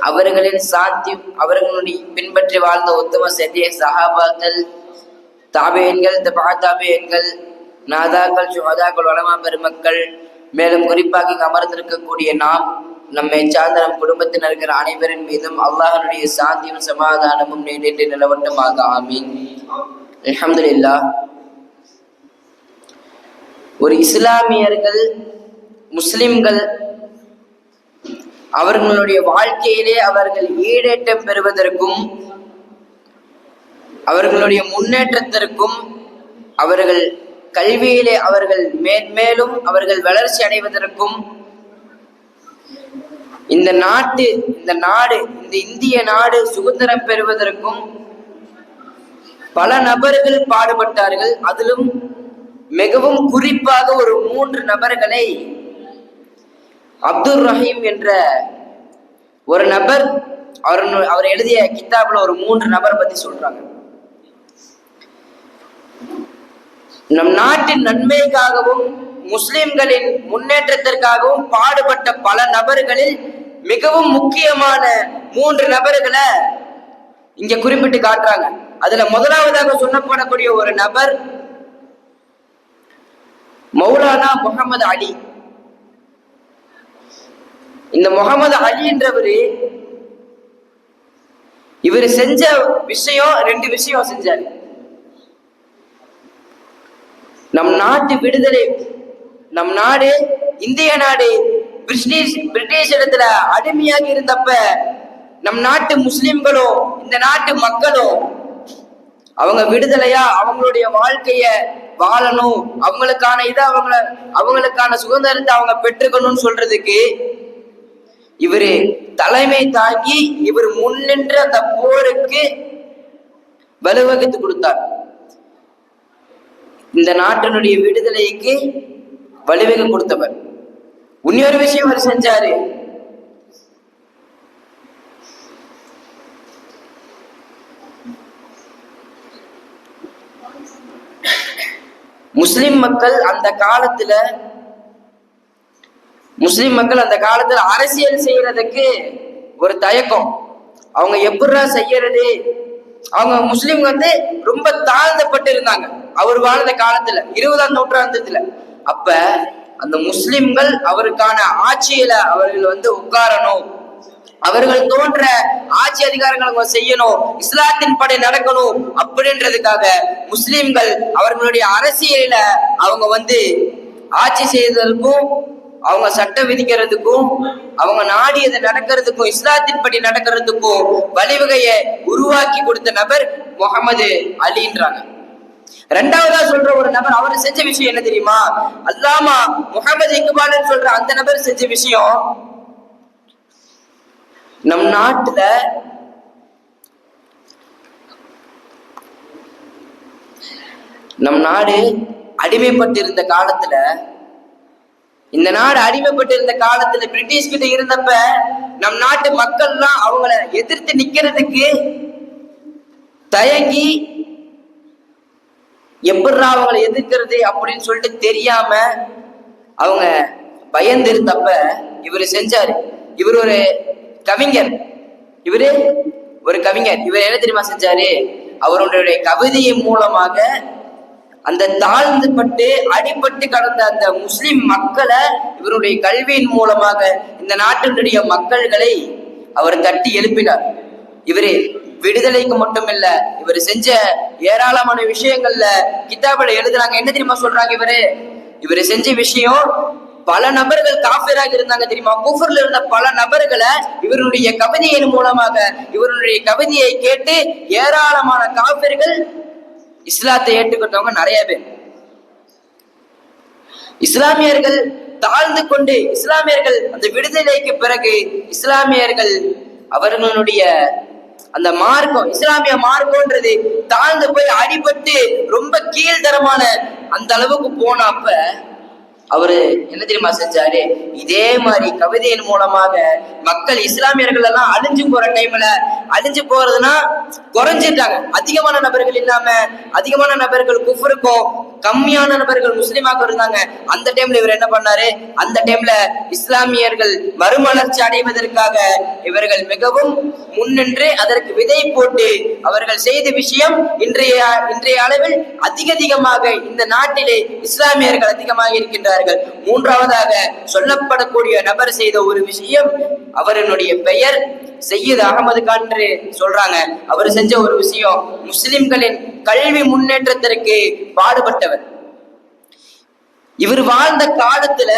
அவர்களின் சாத்தியம் அவர்களுடைய பின்பற்றி வாழ்ந்த உத்தம சத்திய சஹாபாக்கள் தாபியீன்கள் தபா தாபியீன்கள் நாதாக்கள் சுஹதாக்கள் உலமா பெருமக்கள் மேலும் குறிப்பாக அமர்ந்திருக்கக்கூடிய நாம் நம்மை சார்ந்த நம் குடும்பத்தில் இருக்கிற அனைவரின் மீதும் அல்லாஹ்வுடைய சாந்தியும் சமாதானமும் நீடித்து நிலவட்டுமாக. ஆமீன். அல்ஹம்துலில்லாஹ். ஒரு இஸ்லாமியர்கள் முஸ்லிம்கள் அவர்களுடைய வாழ்க்கையிலே அவர்கள் ஈடேற்றம் பெறுவதற்கும் அவர்களுடைய முன்னேற்றத்திற்கும் அவர்கள் கல்வியிலே அவர்கள் மேன்மேலும் அவர்கள் வளர்ச்சி அடைவதற்கும் இந்த இந்திய நாடு சுதந்திரம் பெறுவதற்கும் பல நபர்கள் பாடுபட்டார்கள். அதிலும் மிகவும் குறிப்பாக ஒரு 3 நபர்களை அப்துல் ரஹீம் என்ற ஒரு நபர் அவர் எழுதிய கிதாபுல ஒரு 3 நபர் பத்தி சொல்றாங்க. நம் நாட்டின் நன்மைக்காகவும் முஸ்லிம்களின் முன்னேற்றத்திற்காகவும் பாடுபட்ட பல நபர்களில் மிகவும் முக்கியமான 3 நபர்களை இங்க குறிப்பிட்டு காட்டுறாங்க. அதுல முதலாவதாக சொல்லப்படக்கூடிய ஒரு நபர் மௌலானா முகமது அலி. இந்த முகமது அலி என்றவரு இவர் செஞ்ச விஷயம் 2 விஷயம் செஞ்சாரு. நம் நாட்டு விடுதலை, நம் நாடு இந்திய நாடு பிரிட்டிஷ் இடத்துல அடிமையாக இருந்தப்ப நம் நாட்டு முஸ்லிம்களோ இந்த நாட்டு மக்களோ அவங்க விடுதலையா அவங்களுடைய வாழ்க்கைய வாழணும், அவங்களுக்கான அவங்களுக்கான சுதந்திரத்தை அவங்க பெற்றுக்கணும்னு சொல்றதுக்கு இவரு தலைமை தாங்கி இவர் முன்னின்ற அந்த போருக்கு வலுவகுத்து கொடுத்தார். இந்த நாட்டினுடைய விடுதலைக்கு வலுவகு கொடுத்தவர். இன்னொரு விஷயம் அவர் செஞ்சாரு. முஸ்லிம் மக்கள் அந்த காலத்துல அரசியல் செய்யறதுக்கு ஒரு தயக்கம். அவங்க எப்படா செய்யறது? அவங்க முஸ்லிம் ரொம்ப தாழ்ந்தப்பட்டு இருந்தாங்க அவர் வாழ்ந்த காலத்துல 20ஆம் நூற்றாண்டுல. அப்ப அந்த முஸ்லிம்கள் அவருக்கான ஆட்சியில அவர்கள் உட்காரணும், அவர்கள் தோன்ற ஆட்சி அதிகாரங்களை அவங்க செய்யணும், இஸ்லாத்தின் படை நடக்கணும் அப்படின்றதுக்காக முஸ்லிம்கள் அவர்களுடைய அரசியல அவங்க ஆட்சி செய்வதற்கும் அவங்க சட்டம் விதிக்கிறதுக்கும் அவங்க நாடியது நடக்கிறதுக்கும் இஸ்லாத்தின் படி நடக்கிறதுக்கும் வழிவகையை உருவாக்கி கொடுத்த நபர் முகமது அலின்றாங்க. 2ஆவதா சொல்ற ஒரு நபர் அவர் செஞ்ச விஷயம் என்ன தெரியுமா? அல்லாமா முகமது இக்பால் சொல்ற அந்த நபர் செஞ்ச விஷயம், நம் நாட்டுல நம் நாடு அடிமைப்பட்டிருந்த காலத்துல, இந்த நாடு அடிமைப்பட்டிருந்த காலத்துல பிரிட்டிஷ் கிட்ட இருந்தப்ப நம் நாட்டு மக்கள்லாம் அவங்கள எதிர்த்து நிக்கிறதுக்கு தயங்கி எப்படா அவங்களை எதிர்க்கிறது அப்படின்னு சொல்லிட்டு தெரியாம அவங்க பயந்து இருந்தப்ப இவரு செஞ்சாரு. இவர் ஒரு கவிஞர். இவர் என்ன தெரியுமா செஞ்சாரு? அவருடைய கவிதையின் மூலமாக அந்த தாழ்ந்துபட்டு அடிபட்டு கடந்த அந்த முஸ்லிம் மக்களை இவருடைய கல்வியின் மூலமாக இந்த நாட்டினுடைய மக்கள்களை அவர் தட்டி எழுப்பினார். இவரு விடுதலைக்கு மட்டும் இல்ல, இவர் செஞ்ச ஏராளமான விஷயங்கள்ல கிதாபில எழுதுறாங்க. என்ன தெரியுமா சொல்றாங்க? இவரு செஞ்ச விஷயம், பல நபர்கள் காஃபிராக இருந்தாங்க தெரியுமா? குஃபர்ல இருந்த பல நபர்களை இவருடைய கவிதையின் மூலமாக, இவருடைய கவிதையை கேட்டு ஏராளமான காஃபிர்கள் இஸ்லாத்தை ஏற்றுக்கொண்டவங்க நிறைய பேர். இஸ்லாமியர்கள் தாழ்ந்து கொண்டு, இஸ்லாமியர்கள் அந்த விடுதலைக்கு பிறகு இஸ்லாமியர்கள் அவர்களுடைய அந்த மார்க்கம், இஸ்லாமிய மார்க்கம்ன்றது தாழ்ந்து போய் அடிபட்டு ரொம்ப கீழ்தரமான அந்த அளவுக்கு போனப்ப அவரு என்ன தெரியுமா செஞ்சாரு? இதே மாதிரி கவிதையின் மூலமாக மக்கள் இஸ்லாமியர்கள் எல்லாம் அழிஞ்சு போற டைம்ல, அழிஞ்சு போறதுன்னா குறைஞ்சிட்டாங்க, அதிகமான நபர்கள் இல்லாம அதிகமான நபர்கள் குஃப்ருக்கும் கம்மியான நபர்கள் முஸ்லிமாக இருந்தாங்க. அந்த டைம்ல இவர் என்ன பண்ணாரு? அந்த டைம்ல இஸ்லாமியர்கள் மறுமலர்ச்சி அடைவதற்காக இவர்கள் மிகவும் முன்னின்று அதற்கு விதை போட்டு அவர்கள் செய்த விஷயம் இன்றைய அளவில் அதிகமாக இந்த நாட்டிலே இஸ்லாமியர்கள் அதிகமாக இருக்கின்றார்கள். மூன்றாவதாக சொல்லப்படக்கூடிய நபர் செய்த ஒரு விஷயம், அவருடைய பெயர் சையீத் அகமது கான் என்று சொல்றாங்க. அவர் செஞ்ச ஒரு விஷயம், முஸ்லிம்களின் கல்வி முன்னேற்றத்திற்கு பாடுபட்டவர். இவர் வாழ்ந்த காலத்துல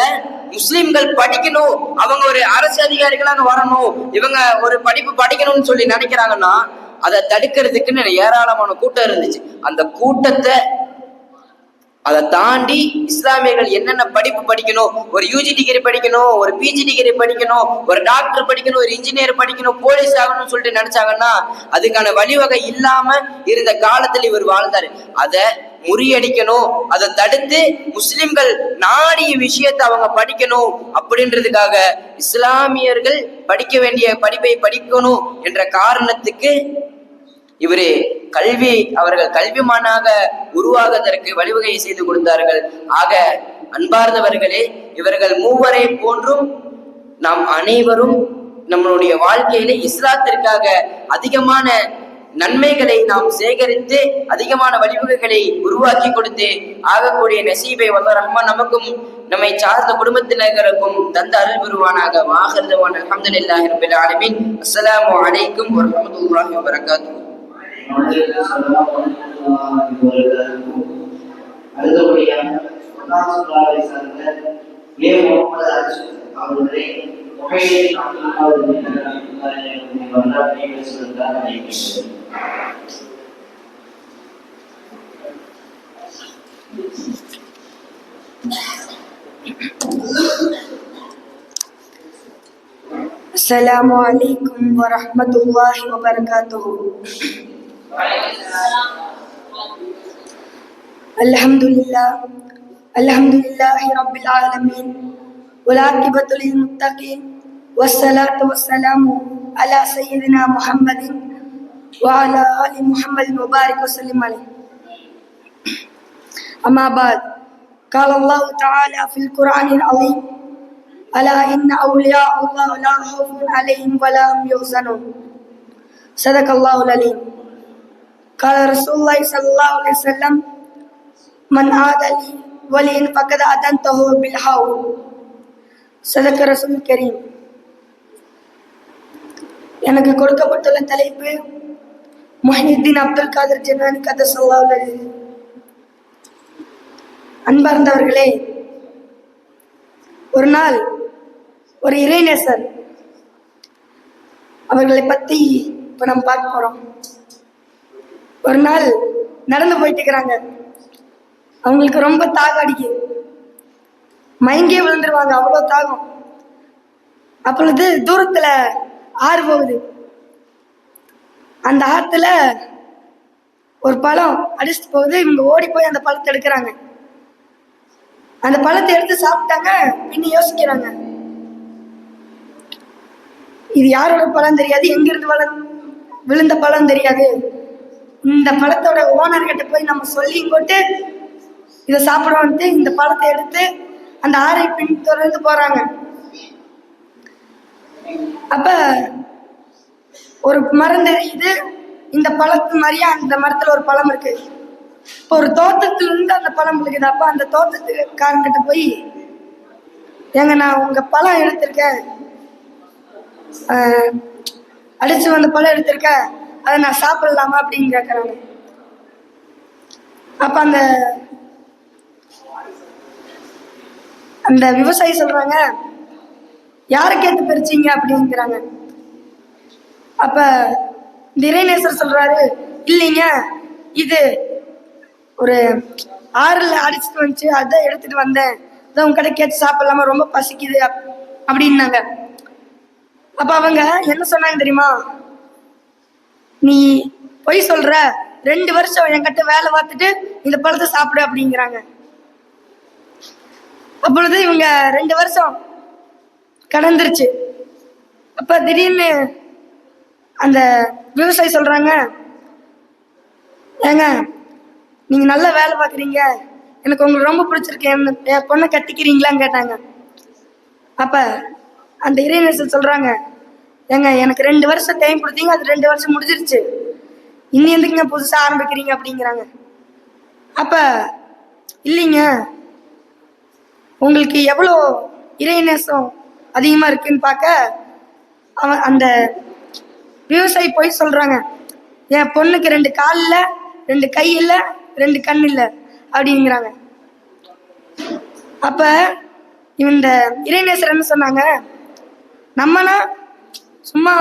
முஸ்லிம்கள் படிக்கணும், அவங்க ஒரு அரசு அதிகாரிகளாக வரணும், இவங்க ஒரு படிப்பு படிக்கணும்னு சொல்லி நினைக்கிறாங்கன்னா அதை தடுக்கிறதுக்குன்னு ஏராளமான கூட்டம் இருந்துச்சு. அந்த கூட்டத்தை அதை தாண்டி இஸ்லாமியர்கள் என்னென்ன படிப்பு படிக்கணும், ஒரு யூஜி டிகிரி படிக்கணும், ஒரு பிஜி டிகிரி படிக்கணும், ஒரு டாக்டர் படிக்கணும், ஒரு இன்ஜினியர் படிக்கணும், போலீஸ் ஆகணும்னு சொல்லிட்டு நினைச்சாங்கன்னா அதுக்கான வழிவகை இல்லாம இருந்த காலத்தில் இவர் வாழ்ந்தாரு. அதை முறியடிக்கணும், அதை தடுத்து முஸ்லிம்கள் நாடிய விஷயத்தை அவங்க படிக்கணும் அப்படின்றதுக்காக இஸ்லாமியர்கள் படிக்க வேண்டிய படிப்பை படிக்கணும் என்ற காரணத்துக்கு இவரு அவர்கள் கல்விமானாக உருவாகுவதற்கு வழிவகை செய்து கொடுத்தார்கள். ஆக அன்பார்ந்தவர்களே, இவர்கள் மூவரை போன்றும் நாம் அனைவரும் நம்மளுடைய வாழ்க்கையில இஸ்லாத்திற்காக அதிகமான நன்மைகளை நாம் சேகரித்து அதிகமான வழிவகைகளை உருவாக்கி கொடுத்து ஆகக்கூடிய நசீபை வல்ல ரஹ்மான் நமக்கும் நம்மை சார்ந்த குடும்பத்தினருக்கும் தந்த அருள் புரிவானாக. வாஹிருதவான் அல்ஹம்துலில்லாஹி ரப்பில் ஆலமீன். அஸ்ஸலாமு அலைக்கும் வரஹ்மத்துல்லாஹி வபரகாத்துஹு. அடுத்தபடியாக அவர்களை Assalamu alaikum warahmatullahi wabarakatuh. Alhamdulillahi rabbil alamin wal aqibatu lil muttaqin wassalatu wassalamu ala sayyidina Muhammadin wa ala ali Muhammadin wa barik wa sallim alayhi. Amma ba'd, qala Allah ta'ala fil Qur'anil azim, ala inna awliya Allah la khawfun alayhim wa la hum yahzanun. Sadaqallahul alim. Qala Rasulullah sallallahu alaihi wasallam, man adali waliyin faqad adantahu bil hawl. Sadaqa Rasul Karim. எனக்கு கொடுக்கப்பட்டுள்ள தலைப்பு முஹ்யித்தீன் அப்துல் காதர் ஜிலானி கதஸல்லாஹு அலைஹி. அன்பார்ந்தவர்களே, ஒரு நாள் ஒரு இறைநேசர் அவர்களை பத்தி இப்ப நம்ம பார்க்க போறோம். ஒரு நாள் நடந்து போயிட்டு இருக்கிறாங்க. அவங்களுக்கு ரொம்ப தாகம் அடிக்குது, மயங்கே விழுந்துருவாங்க, அவ்வளோ தாகம். அப்பொழுது தூரத்துல ஆறு போகுது. அந்த ஆத்துல ஒரு பழம் அடிச்சுட்டு போகுது. இவங்க ஓடி போய் அந்த பழத்தை எடுக்கிறாங்க. அந்த பழத்தை எடுத்து சாப்பிட்டாங்க. பின்ன யோசிக்கிறாங்க, இது யாரோட பழம் தெரியாது, எங்கிருந்து விழுந்த பழம் தெரியாது. இந்த பழத்தோட ஓனர்கிட்ட போய் நம்ம சொல்லி போட்டு இதை சாப்பிடுவோன்ட்டு இந்த பழத்தை எடுத்து அந்த ஆறை பின் தொடர்ந்து போறாங்க. அப்ப ஒரு மரம் தெரியுது. இந்த பழத்து மாதிரியே அந்த மரத்துல ஒரு பழம் இருக்கு. இப்போ ஒரு தோட்டத்துல இருந்து அந்த பழம் இருக்குது. அப்ப அந்த தோட்டத்துக்காரங்கிட்ட போய், ஏங்க நான் உங்க பழம் எடுத்திருக்கேன், அடிச்சு வந்த பழம் எடுத்திருக்கேன், அதை நான் சாப்பிடலாமா அப்படின்னு கேட்கறாங்க. அப்ப அந்த விவசாயி சொல்றாங்க, யாரை கேட்டு பிரிச்சீங்க அப்படிங்கிறாங்க. அப்ப இந்த இறைநேசர் சொல்றாரு, இல்லைங்க, இது ஒரு ஆறுல அடிச்சுட்டு வந்துச்சு, அதான் எடுத்துட்டு வந்தேன், அதான் உங்க கடை கேட்டு சாப்பிடலாமா, ரொம்ப பசிக்குது அப்படின்னாங்க. அப்ப அவங்க என்ன சொன்னாங்க தெரியுமா, நீ பொய் சொல்ற, 2 வருஷம் என்கிட்ட வேலை பார்த்துட்டு இந்த பழத்தை சாப்பிடு அப்படிங்கிறாங்க. அப்பொழுது இவங்க 2 வருஷம் கடந்துருச்சு. அப்ப திடீர்னு அந்த விவசாயி சொல்றாங்க, ஏங்க நீங்க நல்ல வேலை பார்க்குறீங்க, எனக்கு உங்களுக்கு ரொம்ப பிடிச்சிருக்கு, என் பொண்ணை கட்டிக்கிறீங்களான்னு கேட்டாங்க. அப்ப அந்த இறைநேசர் சொல்றாங்க, ஏங்க எனக்கு 2 வருஷம் டைம் கொடுத்தீங்க, அது 2 வருஷம் முடிஞ்சிருச்சு, இன்னும் எதுக்குங்க புதுசா ஆரம்பிக்கிறீங்க அப்படிங்கிறாங்க. அப்ப இல்லைங்க, உங்களுக்கு எவ்வளோ இறைநேசம் அதிகமா இருக்குன்னு பார்க்க அந்த விவசாயி போய் சொல்றாங்க, என் பொண்ணுக்கு 2 கால் இல்லை, 2 கை இல்லை, 2 கண் இல்லை அப்படிங்கிறாங்க. அப்ப இந்த இறைநேசர் என்ன சொன்னாங்க, நம்மனா சும்மா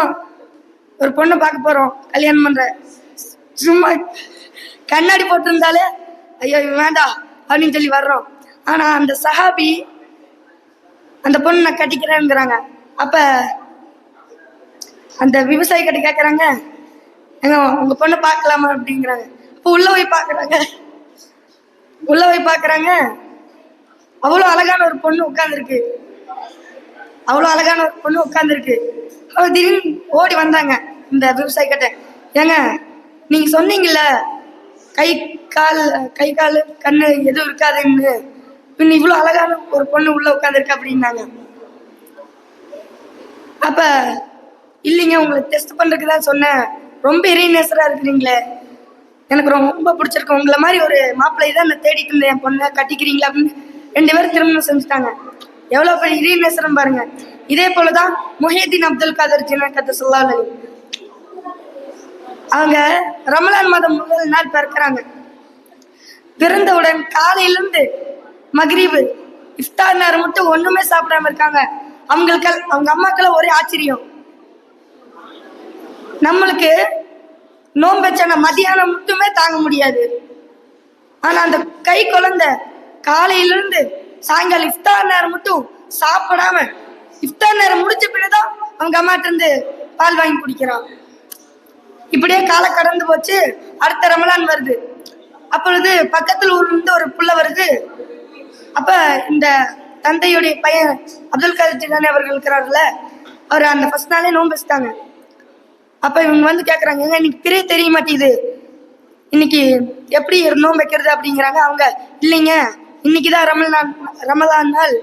ஒரு பொண்ணை பார்க்க போறோம், கல்யாணம் பண்ற, சும்மா கண்ணாடி போட்டிருந்தாலே ஐயோ வேண்டாம் அப்படின்னு சொல்லி வர்றோம். ஆனா அந்த சஹாபி அந்த பொண்ணு நான் கட்டிக்கிறேங்கிறாங்க. அப்ப அந்த விவசாயி கிட்ட கேட்கறாங்க, ஏங்க உங்க பொண்ணை பார்க்கலாமா அப்படிங்கிறாங்க. இப்போ உள்ள போய் பார்க்கறாங்க, அவ்வளோ அழகான ஒரு பொண்ணு உட்காந்துருக்கு, அவ திடீர்னு ஓடி வந்தாங்க இந்த விவசாயி கிட்ட, ஏங்க நீங்க சொன்னீங்கல்ல கை கால் கண்ணு எதுவும் இருக்காதுன்னு, பின் இவ்வளவு அழகான ஒரு பொண்ணு உள்ள உட்காந்துருக்கு அப்படின்னாங்க. அப்ப இல்லைங்க, உங்களுக்கு டெஸ்ட் பண்றதுக்கு தான் சொன்னேன், ரொம்ப இறைநேசரா இருக்கிறீங்களே, எனக்கு ரொம்ப பிடிச்சிருக்கு, உங்களை மாதிரி ஒரு மாப்பிள்ளை தான் நான் தேடிட்டு இருந்தேன், என் பொண்ணை கட்டிக்கிறீங்களா அப்படின்னு 2 பேரும் திருமணம் செஞ்சுட்டாங்க. எவ்வளவு பெரிய இறைநேசரம் பாருங்க. இதே போலதான் முஹியத்தீன் அப்துல் காதர் ஜிலானி ஸல்லல்லாஹு அலைஹி வஸல்லம் அவங்க ரமலான் மாதம் முதல் நாள் பிறக்கிறாங்க. பிறந்தவுடன் காலையிலிருந்து மக்ரிபு இஃப்தார் நேரம் மட்டும் ஒண்ணுமே சாப்பிடாம இருக்காங்க. அவங்க அம்மாக்கெல்லாம் ஒரே ஆச்சரியம். நம்மளுக்கு நோன்பு வச்சான மதியானம் மட்டுமே தாங்க முடியாது, ஆனா அந்த கை குழந்தை காலையிலிருந்து சாயங்காலம் இஃப்தார் நேரம் மட்டும் சாப்பிடாம, இஃப்தார் நேரம் முடிச்ச பின்னதான் அவங்க அம்மாட்ட இருந்து பால் வாங்கி குடிக்கிறான். இப்படியே காலம் கடந்து போச்சு. அடுத்த ரமலான் வருது. அப்பொழுது பக்கத்துல ஊர்ல இருந்து ஒரு புள்ள வருது. அப்ப இந்த தந்தையுடைய பையன் அப்துல் காதர் ஜிலானி அவர்கள் இருக்கிறார்ல, அவர் அந்த ஃபர்ஸ்ட் நாளே நோன்பு வச்சுட்டாங்க. அப்ப இவங்க வந்து கேட்கறாங்க, ஏங்க இன்னைக்கு தெரிய மாட்டேங்குது, இன்னைக்கு எப்படி நோன்பு வைக்கிறது அப்படிங்கிறாங்க. அவங்க இல்லைங்க, இன்னைக்குதான் ரமலான் நாள்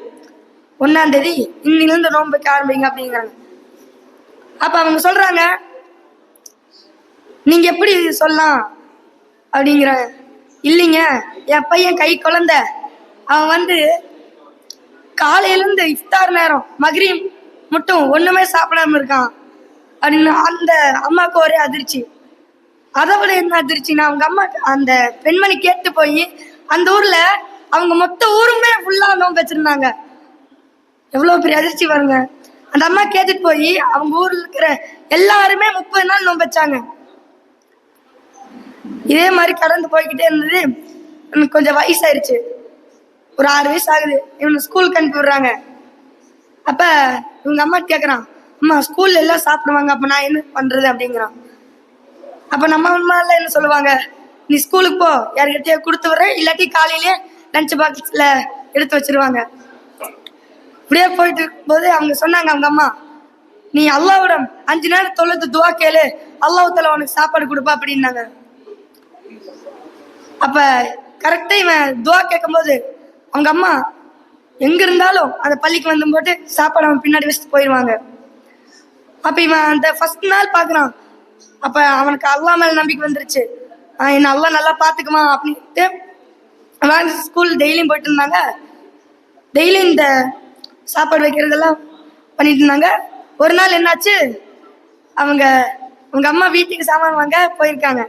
1ஆம் தேதி, இன்னிலிருந்து நோன்பு வைக்க ஆரம்பிங்க அப்படிங்கிறாங்க. அப்ப அவங்க சொல்றாங்க, நீங்க எப்படி சொல்லலாம் அப்படிங்கிறாங்க. இல்லைங்க, என் பையன் கை குழந்தை, அவன் வந்து காலையிலிருந்து இஃப்தார் நேரம் மக்ரிப் மட்டும் ஒண்ணுமே சாப்பிடாம இருக்கான் அப்படின்னு அந்த அம்மாவுக்கு ஒரே அதிர்ச்சி. அதை விட என்ன அதிர்ச்சின்னா, அவங்க அம்மா அந்த பெண்மணி கேட்டு போய் அந்த ஊர்ல அவங்க மொத்த ஊருமே ஃபுல்லா நோன்பு வச்சிருந்தாங்க. எவ்வளவு பெரிய அதிர்ச்சி பாருங்க. அந்த அம்மா கேட்டுட்டு போய் அவங்க ஊர்ல இருக்கிற எல்லாருமே 30 நாள் நோன்பு வச்சாங்க. இதே மாதிரி கடந்து போய்கிட்டே இருந்தது. எனக்கு கொஞ்சம் வயசாயிருச்சு, ஒரு 6 வயசு ஆகுது. இவனை ஸ்கூலுக்கு அனுப்பி விடுறாங்க. அப்ப இவங்க அம்மா கேட்கறான், அம்மா ஸ்கூல்ல எல்லாம் சாப்பிடுவாங்க, அப்ப நான் என்ன பண்றது அப்படிங்கிறான். அப்ப நம்ம அம்மா எல்லாம் என்ன சொல்லுவாங்க, நீ ஸ்கூலுக்கு போ, யாருக்கிட்டே கொடுத்து விடுறேன், இல்லாட்டி காலையிலேயே லஞ்ச் பாக்ஸ்ல எடுத்து வச்சிருவாங்க. இப்படியே போயிட்டு இருக்கும்போது அவங்க சொன்னாங்க, அவங்க அம்மா, நீ அல்லாஹ்விடம் 5 நேரம் தொழுது துவா கேளு, அல்லாஹ் தஆலா உனக்கு சாப்பாடு கொடுப்பா அப்படின்னாங்க. அப்ப கரெக்டா இவன் துவா கேட்கும் போது அவங்க அம்மா எங்க இருந்தாலும் அந்த பள்ளிக்கு வந்து போட்டு சாப்பாடு அவன் பின்னாடி வச்சுட்டு போயிடுவாங்க. அப்ப இவன் அந்த ஃபர்ஸ்ட் நாள் பாக்குறான், அப்போ அவனுக்கு அல்லா மேலே நம்பிக்கை வந்துருச்சு. என்னை அல்லா நல்லா பார்த்துக்குமா அப்படின்ட்டு அவன் ஸ்கூல் டெய்லியும் போயிட்டு இருந்தாங்க. டெய்லியும் இந்த சாப்பாடு வைக்கிறதெல்லாம் பண்ணிட்டு இருந்தாங்க. ஒரு நாள் என்னாச்சு, அவங்க அம்மா வீட்டுக்கு சாமான் வாங்க போயிருக்காங்க,